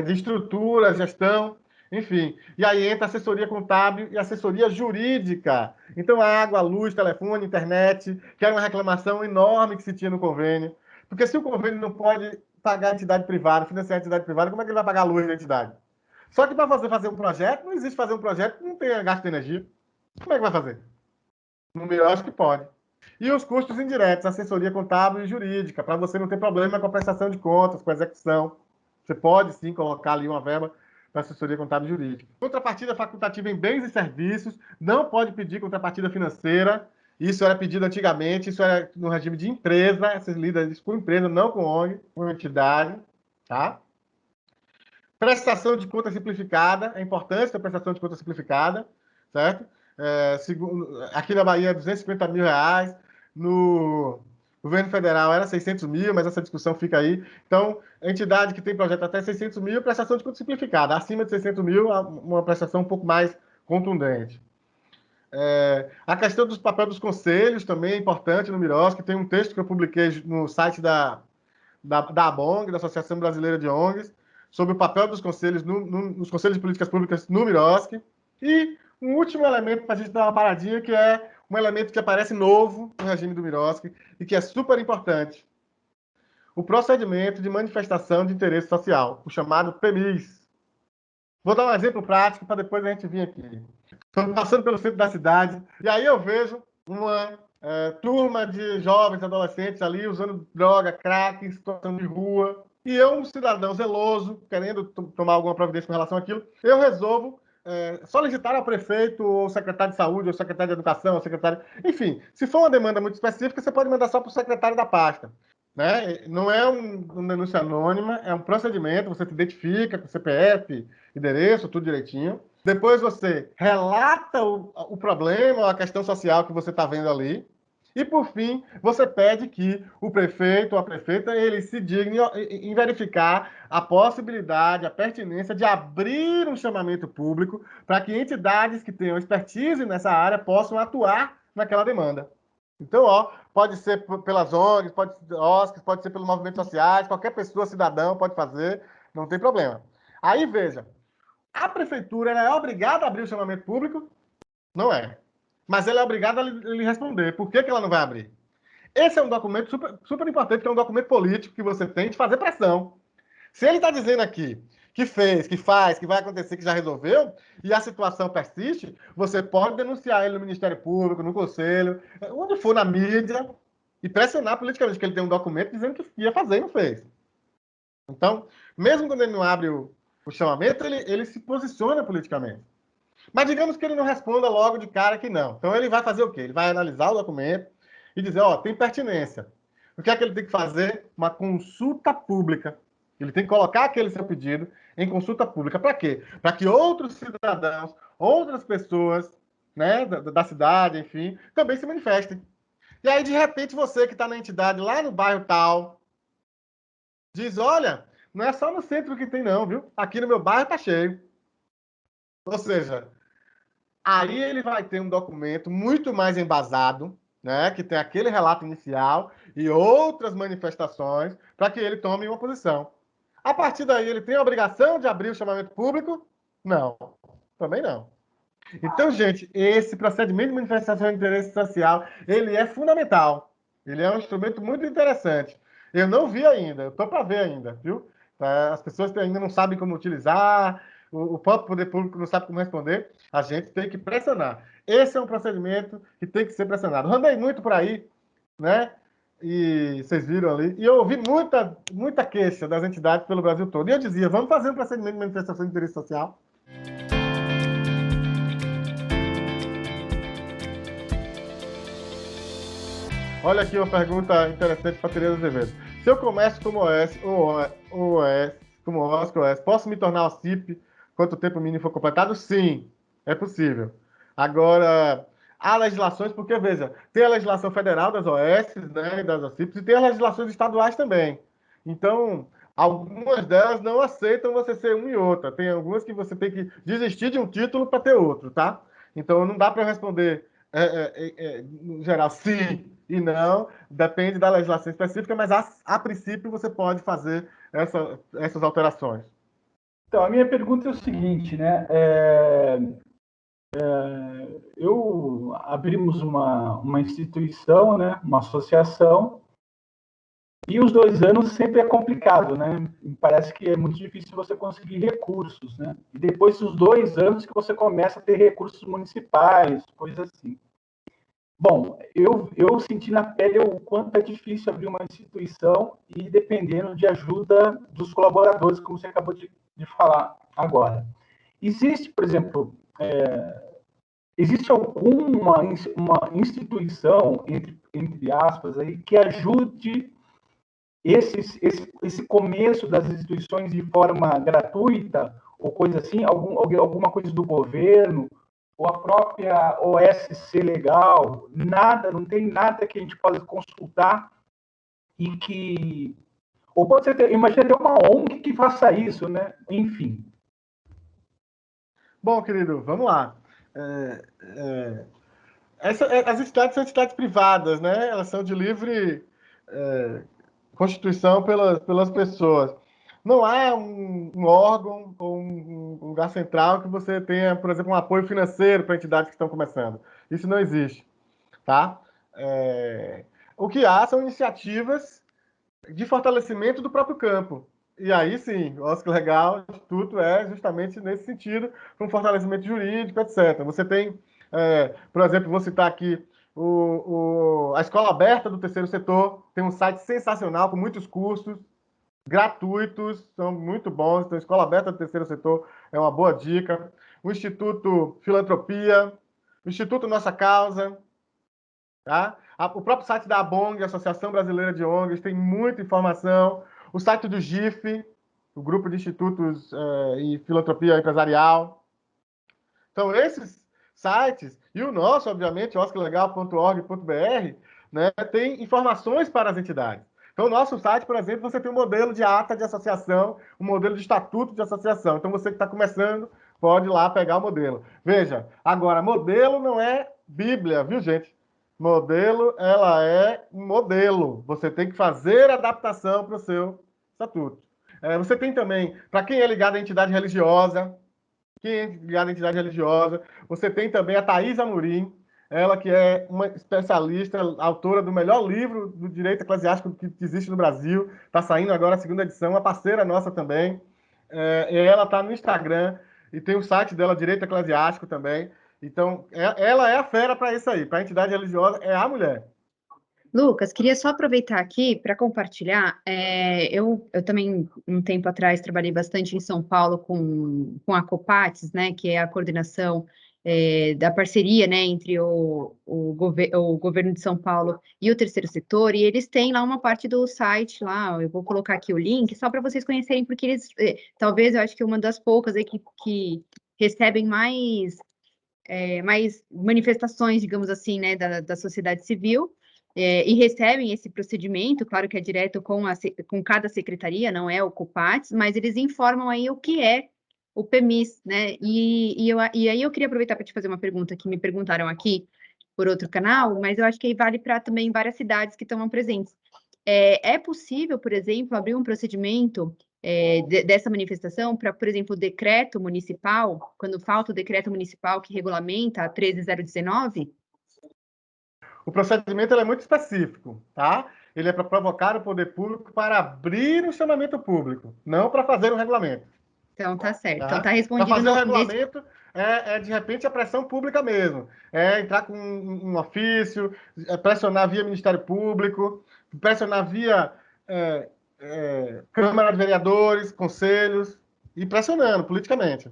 de estrutura, gestão, enfim. E aí entra assessoria contábil e assessoria jurídica. Então, água, luz, telefone, internet, que era uma reclamação enorme que se tinha no convênio. Porque se o convênio não pode pagar a entidade privada, financiar a entidade privada, como é que ele vai pagar a luz da entidade? Só que para você fazer um projeto, não existe fazer um projeto que não tenha gasto de energia. Como é que vai fazer? No meu, acho que pode. E os custos indiretos, assessoria contábil e jurídica, para você não ter problema com a prestação de contas, com a execução. Você pode, sim, colocar ali uma verba para assessoria contábil e jurídica. Contrapartida facultativa em bens e serviços, não pode pedir contrapartida financeira. Isso era pedido antigamente, isso era no regime de empresa, você lida isso com empresa, não com ONG, com entidade, tá? Prestação de conta simplificada, é importante a prestação de conta simplificada, certo? Aqui na Bahia, R$ 250 mil, O governo federal era 600 mil, mas essa discussão fica aí. Então, a entidade que tem projeto até 600 mil, prestação de conta simplificada. Acima de 600 mil, uma prestação um pouco mais contundente. A questão dos papéis dos conselhos também é importante no Miros, que tem um texto que eu publiquei no site da ABONG, da Associação Brasileira de ONGs, sobre o papel dos conselhos, nos conselhos de políticas públicas no Mirosk. E um último elemento para a gente dar uma paradinha, que é um elemento que aparece novo no regime do Mirosk e que é super importante. O procedimento de manifestação de interesse social, o chamado PMIS. Vou dar um exemplo prático para depois a gente vir aqui. Estou passando pelo centro da cidade e aí eu vejo uma turma de jovens, adolescentes ali usando droga, crack, em situação de rua. E eu, um cidadão zeloso, querendo tomar alguma providência com relação àquilo, eu resolvo solicitar ao prefeito, ou secretário de saúde, ou secretário de educação, ou secretário... Enfim, se for uma demanda muito específica, você pode mandar só para o secretário da pasta. Né? Não é uma denúncia anônima, é um procedimento, você se identifica com CPF, endereço, tudo direitinho. Depois você relata o problema, a questão social que você está vendo ali. E, por fim, você pede que o prefeito ou a prefeita ele se digne em verificar a possibilidade, a pertinência de abrir um chamamento público para que entidades que tenham expertise nessa área possam atuar naquela demanda. Então, pode ser pelas ONGs, pode ser OSCs, pode ser pelos movimentos sociais, qualquer pessoa, cidadão, pode fazer, não tem problema. Aí, veja, a prefeitura é obrigada a abrir o chamamento público? Não é. Mas ela é obrigada a lhe responder. Por que ela não vai abrir? Esse é um documento super, super importante, que é um documento político que você tem de fazer pressão. Se ele está dizendo aqui que fez, que faz, que vai acontecer, que já resolveu, e a situação persiste, você pode denunciar ele no Ministério Público, no Conselho, onde for na mídia, e pressionar politicamente, que ele tem um documento dizendo que ia fazer e não fez. Então, mesmo quando ele não abre o chamamento, ele se posiciona politicamente. Mas digamos que ele não responda logo de cara que não. Então ele vai fazer o quê? Ele vai analisar o documento e dizer, tem pertinência. O que é que ele tem que fazer? Uma consulta pública. Ele tem que colocar aquele seu pedido em consulta pública. Para quê? Para que outros cidadãos, outras pessoas, né, da cidade, enfim, também se manifestem. E aí, de repente, você que está na entidade lá no bairro tal, diz, olha, não é só no centro que tem não, viu? Aqui no meu bairro tá cheio. Ou seja, aí ele vai ter um documento muito mais embasado, né, que tem aquele relato inicial e outras manifestações para que ele tome uma posição. A partir daí, ele tem a obrigação de abrir o chamamento público? Não, também não. Então, gente, esse procedimento de manifestação de interesse social, ele é fundamental. Ele é um instrumento muito interessante. Eu não vi ainda, eu estou para ver ainda, viu? As pessoas ainda não sabem como utilizar, o próprio poder público não sabe como responder, a gente tem que pressionar. Esse é um procedimento que tem que ser pressionado. Andei muito por aí, né? E vocês viram ali, e eu ouvi muita queixa das entidades pelo Brasil todo. E eu dizia, vamos fazer um procedimento de manifestação de interesse social. Olha aqui uma pergunta interessante para Tereza Azevedo. Se eu começo como OS, como OS, posso me tornar OCIP quanto tempo mínimo for completado? Sim, é possível. Agora, há legislações, porque, veja, tem a legislação federal das OS, né, das OCIPs, e tem as legislações estaduais também. Então, algumas delas não aceitam você ser um e outra. Tem algumas que você tem que desistir de um título para ter outro, tá? Então, não dá para responder, no geral, sim e não. Depende da legislação específica, mas, a princípio, você pode fazer essas alterações. Então, a minha pergunta é o seguinte, né? Eu abrimos uma instituição, né? Uma associação, e os 2 anos sempre é complicado, né? Parece que é muito difícil você conseguir recursos, né? E depois dos 2 anos que você começa a ter recursos municipais, coisas assim. Bom, eu senti na pele o quanto é difícil abrir uma instituição e dependendo de ajuda dos colaboradores, como você acabou de falar agora. Existe, por exemplo, existe alguma uma instituição, entre aspas, aí, que ajude esse começo das instituições de forma gratuita, ou coisa assim, alguma coisa do governo, ou a própria OSC legal, nada, não tem nada que a gente possa consultar e que... Ou pode ser, imagina ter uma ONG que faça isso, né? Enfim. Bom, querido, vamos lá. As entidades são entidades privadas, né? Elas são de livre constituição pelas pessoas. Não há um órgão ou um lugar central que você tenha, por exemplo, um apoio financeiro para entidades que estão começando. Isso não existe, tá? O que há são iniciativas de fortalecimento do próprio campo. E aí sim, o Oscar Legal, o Instituto é justamente nesse sentido, para um fortalecimento jurídico, etc. Você tem, por exemplo, vou citar aqui a Escola Aberta do Terceiro Setor, tem um site sensacional com muitos cursos gratuitos, são muito bons. Então, a Escola Aberta do Terceiro Setor é uma boa dica. O Instituto Filantropia, o Instituto Nossa Causa, tá? O próprio site da ABONG, Associação Brasileira de ONGs, tem muita informação. O site do GIF, o Grupo de Institutos e Filantropia Empresarial. Então, esses sites, e o nosso, obviamente, oscarlegal.org.br, né, tem informações para as entidades. Então, no nosso site, por exemplo, você tem um modelo de ata de associação, um modelo de estatuto de associação. Então, você que está começando, pode ir lá pegar o modelo. Veja, agora, modelo não é Bíblia, viu, gente? Modelo, ela é um modelo. Você tem que fazer adaptação para o seu estatuto. Você tem também, para quem é ligado à entidade religiosa, você tem também a Thaís Amorim, ela que é uma especialista, autora do melhor livro do direito eclesiástico que existe no Brasil. Está saindo agora a segunda edição, uma parceira nossa também. Ela está no Instagram e tem o site dela, Direito Eclesiástico também. Então, ela é a fera para isso aí. Para a entidade religiosa, é a mulher. Lucas, queria só aproveitar aqui para compartilhar. Eu também, um tempo atrás, trabalhei bastante em São Paulo com a Copates, né, que é a coordenação da parceria, né, entre o governo de São Paulo e o terceiro setor, e eles têm lá uma parte do site lá, eu vou colocar aqui o link, só para vocês conhecerem, porque eles, talvez, eu acho que uma das poucas aí que recebem mais manifestações, digamos assim, né, da sociedade civil, e recebem esse procedimento, claro que é direto com cada secretaria, não é o COPATS, mas eles informam aí o que é o PEMIS, né, e aí eu queria aproveitar para te fazer uma pergunta que me perguntaram aqui por outro canal, mas eu acho que aí vale para também várias cidades que estão presentes. É possível, por exemplo, abrir um procedimento dessa manifestação para, por exemplo, o decreto municipal, quando falta o decreto municipal que regulamenta a 13.019? O procedimento é muito específico, tá? Ele é para provocar o poder público para abrir um chamamento público, não para fazer um regulamento. Então, tá certo. Tá? Então, tá Para respondido fazer o regulamento de repente, a pressão pública mesmo. Entrar com um ofício, pressionar via Ministério Público, pressionar via Câmara de Vereadores, conselhos, e pressionando politicamente.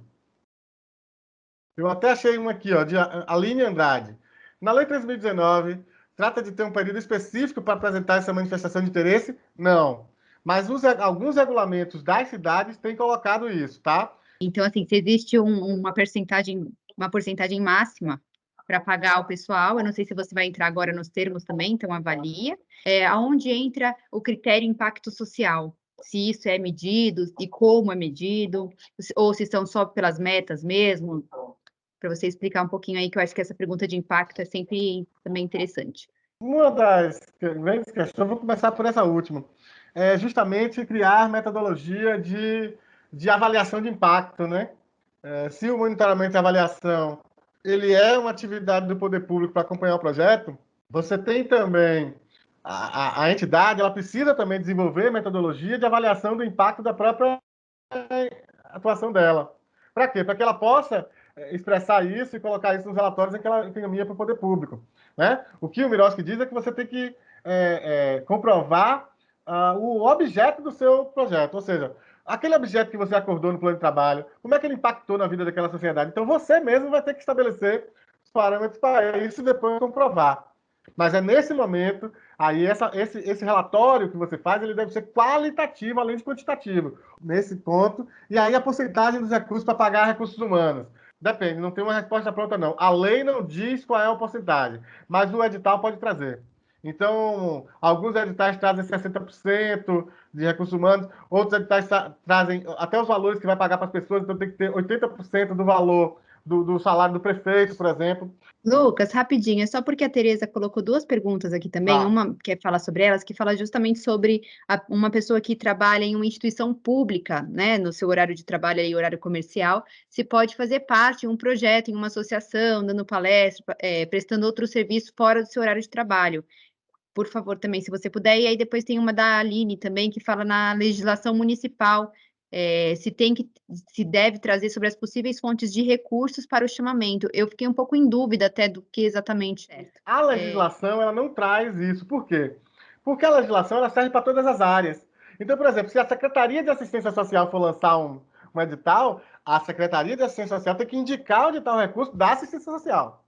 Eu até achei um aqui, ó, de Aline Andrade. Na Lei 3.019, trata de ter um período específico para apresentar essa manifestação de interesse? Não. Mas alguns regulamentos das cidades têm colocado isso, tá? Então, assim, se existe uma porcentagem máxima para pagar ao pessoal, eu não sei se você vai entrar agora nos termos também, então avalia, aonde entra o critério impacto social, se isso é medido e como é medido, ou se são só pelas metas mesmo, para você explicar um pouquinho aí, que eu acho que essa pergunta de impacto é sempre também interessante. Uma das grandes questões, vou começar por essa última, é justamente criar metodologia de avaliação de impacto, né? Se o monitoramento e avaliação ele é uma atividade do poder público para acompanhar o projeto, você tem também a entidade, ela precisa também desenvolver metodologia de avaliação do impacto da própria atuação dela. Para quê? Para que ela possa expressar isso e colocar isso nos relatórios em que ela encaminha para o poder público. Né? O que o Miroski diz é que você tem que comprovar o objeto do seu projeto, ou seja, aquele objeto que você acordou no plano de trabalho, como é que ele impactou na vida daquela sociedade. Então, você mesmo vai ter que estabelecer os parâmetros para isso e depois comprovar. Mas é nesse momento, aí esse relatório que você faz, ele deve ser qualitativo, além de quantitativo, nesse ponto. E aí a porcentagem dos recursos para pagar recursos humanos. Depende, não tem uma resposta pronta, não. A lei não diz qual é a porcentagem, mas o edital pode trazer. Então, alguns editais trazem 60% de recursos humanos, outros editais trazem até os valores que vai pagar para as pessoas, então tem que ter 80% do valor do salário do prefeito, por exemplo. Lucas, rapidinho, é só porque a Tereza colocou duas perguntas aqui também, uma que fala sobre elas, que fala justamente sobre uma pessoa que trabalha em uma instituição pública, né, no seu horário de trabalho e horário comercial, se pode fazer parte de um projeto, em uma associação, dando palestra, prestando outro serviço fora do seu horário de trabalho. Por favor, também, se você puder. E aí depois tem uma da Aline também, que fala na legislação municipal, se deve trazer sobre as possíveis fontes de recursos para o chamamento. Eu fiquei um pouco em dúvida até do que exatamente. A legislação, ela não traz isso. Por quê? Porque a legislação, ela serve para todas as áreas. Então, por exemplo, se a Secretaria de Assistência Social for lançar um edital, a Secretaria de Assistência Social tem que indicar onde está o recurso da assistência social.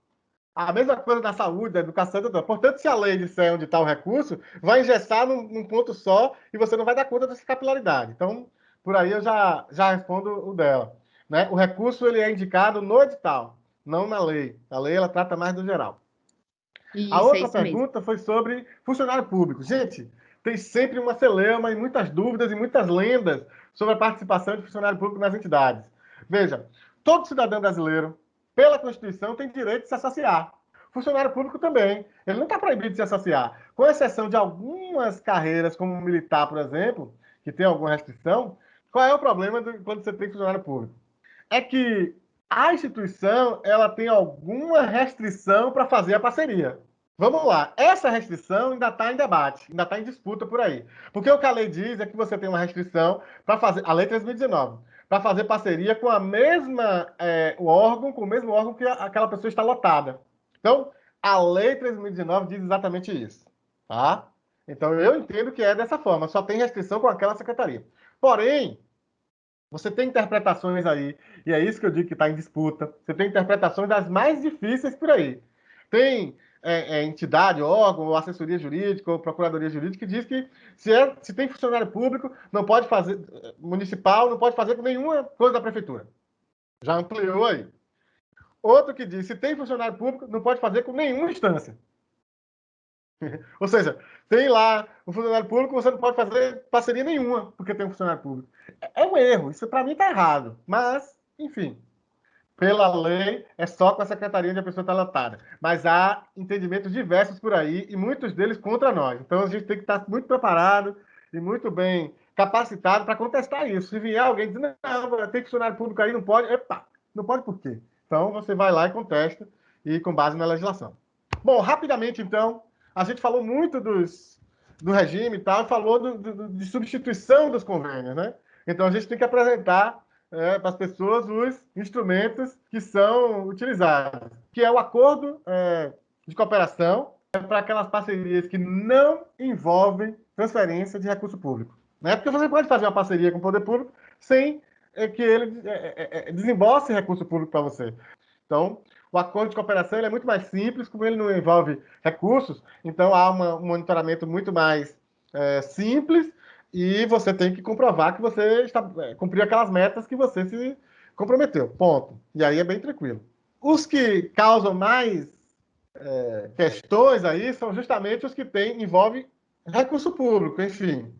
A mesma coisa da saúde, da educação, portanto, se a lei disser onde está o recurso, vai engessar num ponto só e você não vai dar conta dessa capilaridade. Então, por aí eu já respondo o dela. Né? O recurso ele é indicado no edital, não na lei. A lei ela trata mais do geral. A outra pergunta foi sobre funcionário público. Gente, tem sempre uma celeuma e muitas dúvidas e muitas lendas sobre a participação de funcionário público nas entidades. Veja, todo cidadão brasileiro, pela Constituição, tem direito de se associar. Funcionário público também. Ele não está proibido de se associar. Com exceção de algumas carreiras, como militar, por exemplo, que tem alguma restrição. Qual é o problema quando você tem funcionário público? É que a instituição ela tem alguma restrição para fazer a parceria. Vamos lá. Essa restrição ainda está em debate, ainda está em disputa por aí. Porque o que a lei diz é que você tem uma restrição para fazer, a lei 3.019, para fazer parceria com a mesma com o mesmo órgão que aquela pessoa está lotada. Então, a lei 3.019 diz exatamente isso. Tá? Então, eu entendo que é dessa forma, só tem restrição com aquela secretaria. Porém, você tem interpretações aí, e é isso que eu digo que está em disputa. Você tem interpretações das mais difíceis por aí. Tem entidade, órgão, ou assessoria jurídica, ou procuradoria jurídica, que diz que se tem funcionário público, não pode fazer, municipal, não pode fazer com nenhuma coisa da prefeitura. Já ampliou aí. Outro que diz, se tem funcionário público, não pode fazer com nenhuma instância. Ou seja, tem lá um funcionário público, você não pode fazer parceria nenhuma, porque tem um funcionário público. É um erro, isso para mim está errado. Mas, enfim, pela lei, é só com a secretaria onde a pessoa está lotada. Mas há entendimentos diversos por aí, e muitos deles contra nós. Então, a gente tem que estar muito preparado e muito bem capacitado para contestar isso. Se vier alguém dizendo, não, tem funcionário público aí, não pode. Epa, não pode por quê? Então, você vai lá e contesta, e com base na legislação. Bom, rapidamente, então, a gente falou muito do regime e tal, falou de substituição dos convênios, né? Então, a gente tem que apresentar para as pessoas os instrumentos que são utilizados, que é o acordo de cooperação para aquelas parcerias que não envolvem transferência de recurso público. Né? Porque você pode fazer uma parceria com o poder público sem que ele desembolse recurso público para você. Então, o acordo de cooperação ele é muito mais simples, como ele não envolve recursos, então há um monitoramento muito mais simples e você tem que comprovar que você cumpriu aquelas metas que você se comprometeu. Ponto. E aí é bem tranquilo. Os que causam mais questões aí são justamente os que envolvem recurso público, enfim.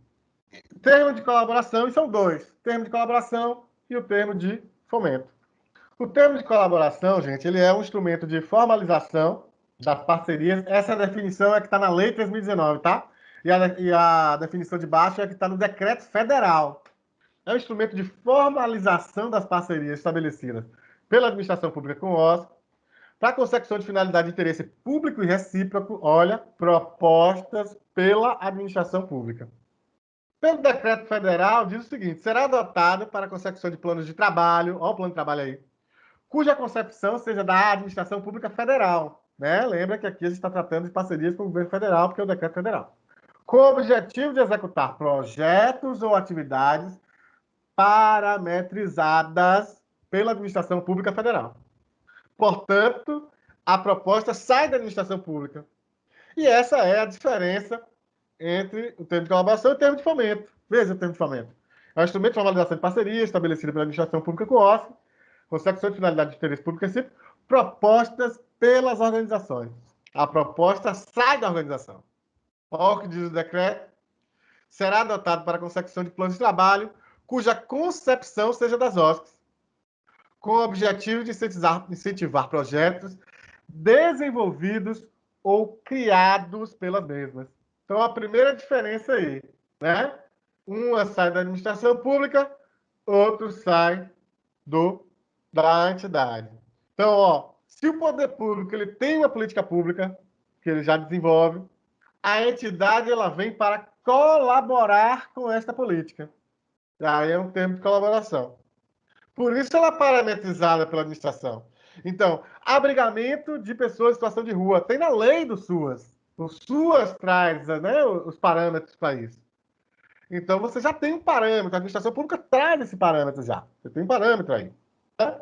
Termo de colaboração, e são dois. Termo de colaboração e o termo de fomento. O termo de colaboração, gente, ele é um instrumento de formalização das parcerias. Essa definição é que está na Lei 3.019, tá? E a definição de baixo é que está no Decreto Federal. É um instrumento de formalização das parcerias estabelecidas pela administração pública com o OSC, para a consecução de finalidade de interesse público e recíproco, olha, propostas pela administração pública. Pelo Decreto Federal, diz o seguinte, será adotado para a consecução de planos de trabalho, olha o plano de trabalho aí, cuja concepção seja da administração pública federal. Né? Lembra que aqui a gente está tratando de parcerias com o governo federal, porque é o decreto federal. Com o objetivo de executar projetos ou atividades parametrizadas pela administração pública federal. Portanto, a proposta sai da administração pública. E essa é a diferença entre o termo de colaboração e o termo de fomento. Veja o termo de fomento. É um instrumento de formalização de parceria estabelecido pela administração pública com o OSC, consecução de finalidade de interesse público e recíproco, propostas pelas organizações. A proposta sai da organização. Olha o que diz o decreto. Será adotado para a consecução de planos de trabalho cuja concepção seja das OSCs, com o objetivo de incentivar projetos desenvolvidos ou criados pelas mesmas. Então, a primeira diferença aí, né? Uma sai da administração pública, outro sai da entidade. Então, ó, se o poder público ele tem uma política pública que ele já desenvolve, a entidade ela vem para colaborar com esta política. Aí é um termo de colaboração. Por isso ela é parametrizada pela administração. Então, abrigamento de pessoas em situação de rua. Tem na lei do SUAS. O SUAS traz, né, os parâmetros para isso. Então, você já tem um parâmetro. A administração pública traz esse parâmetro já. Você tem um parâmetro aí. Tá?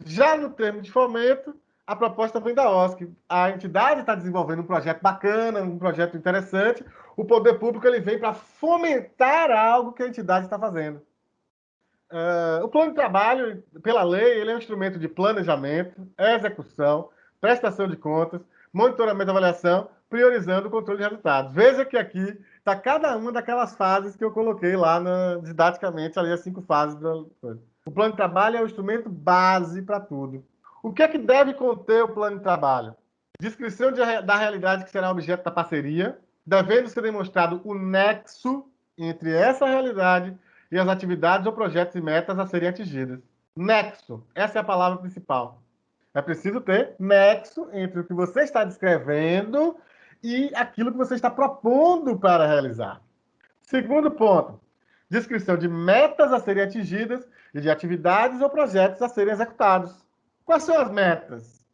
Já no termo de fomento, a proposta vem da OSC. A entidade está desenvolvendo um projeto bacana, um projeto interessante. O poder público ele vem para fomentar algo que a entidade está fazendo. O plano de trabalho, pela lei, ele é um instrumento de planejamento, execução, prestação de contas, monitoramento e avaliação, priorizando o controle de resultados. Veja que aqui está cada uma daquelas fases que eu coloquei lá didaticamente, ali as 5 fases da coisa. O plano de trabalho é o instrumento base para tudo. O que é que deve conter o plano de trabalho? Descrição da realidade que será objeto da parceria, devendo ser demonstrado o nexo entre essa realidade e as atividades ou projetos e metas a serem atingidas. Nexo, essa é a palavra principal. É preciso ter nexo entre o que você está descrevendo e aquilo que você está propondo para realizar. Segundo ponto, descrição de metas a serem atingidas e de atividades ou projetos a serem executados. Quais são as metas?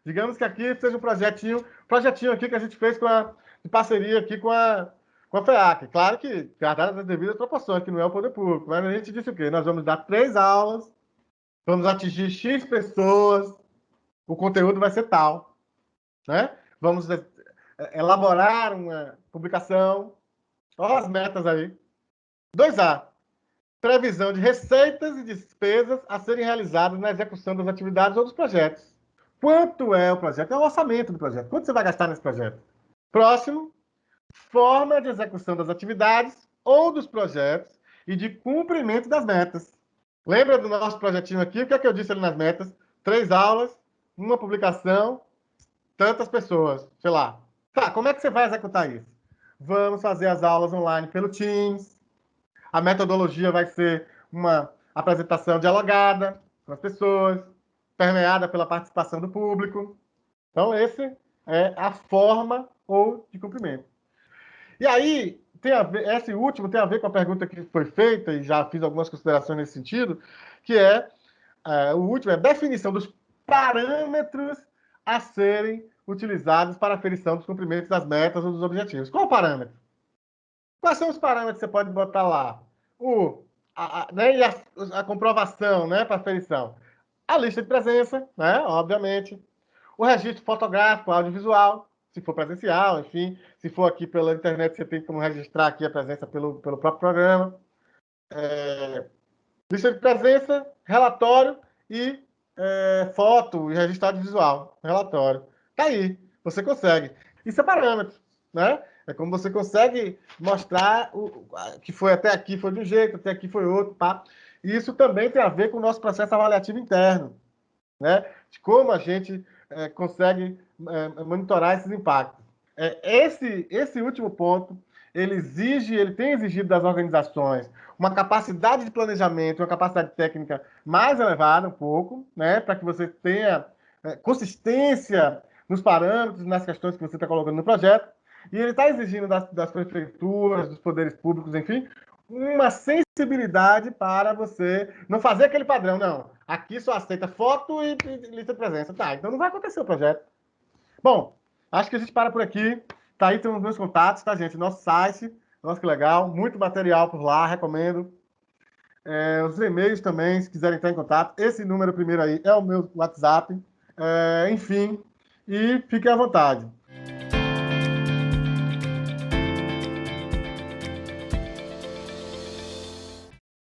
Digamos que aqui seja um projetinho aqui que a gente fez de parceria aqui com a FEAC. Claro que guardadas as devidas proporções, que não é o poder público. Mas a gente disse o quê? Nós vamos dar 3 aulas, vamos atingir X pessoas, o conteúdo vai ser tal. Né? Vamos elaborar uma publicação. Olha as metas aí. 2A. Previsão de receitas e despesas a serem realizadas na execução das atividades ou dos projetos. Quanto é o projeto? É o orçamento do projeto. Quanto você vai gastar nesse projeto? Próximo, forma de execução das atividades ou dos projetos e de cumprimento das metas. Lembra do nosso projetinho aqui? O que é que eu disse ali nas metas? 3 aulas, uma publicação, tantas pessoas, sei lá. Tá, como é que você vai executar isso? Vamos fazer as aulas online pelo Teams. A metodologia vai ser uma apresentação dialogada com as pessoas, permeada pela participação do público. Então, esse é a forma ou de cumprimento. E aí, esse último tem a ver com a pergunta que foi feita, e já fiz algumas considerações nesse sentido, que o último é a definição dos parâmetros a serem utilizados para a aferição dos cumprimentos das metas ou dos objetivos. Qual o parâmetro? Quais são os parâmetros que você pode botar lá? Né, a comprovação, né, para aferição. A lista de presença, né, obviamente. O registro fotográfico, audiovisual, se for presencial, enfim. Se for aqui pela internet, você tem como registrar aqui a presença pelo próprio programa. Lista de presença, relatório e foto e registro audiovisual. Relatório. Tá aí, você consegue. Isso é parâmetro, né? É como você consegue mostrar que foi até aqui foi de um jeito, até aqui foi outro, tá? E isso também tem a ver com o nosso processo avaliativo interno, né? De como a gente consegue monitorar esses impactos. Esse último ponto, ele tem exigido das organizações uma capacidade de planejamento, uma capacidade técnica mais elevada um pouco, né? Para que você tenha consistência nos parâmetros, nas questões que você está colocando no projeto. E ele está exigindo das prefeituras, dos poderes públicos, enfim, uma sensibilidade para você não fazer aquele padrão, não. Aqui só aceita foto e lista de presença. Tá, então não vai acontecer o projeto. Bom, acho que a gente para por aqui. Tá aí, tem os meus contatos, tá, gente? Nosso site, nossa, que legal. Muito material por lá, recomendo. Os e-mails também, se quiserem entrar em contato. Esse número primeiro aí é o meu WhatsApp. Enfim, e fiquem à vontade.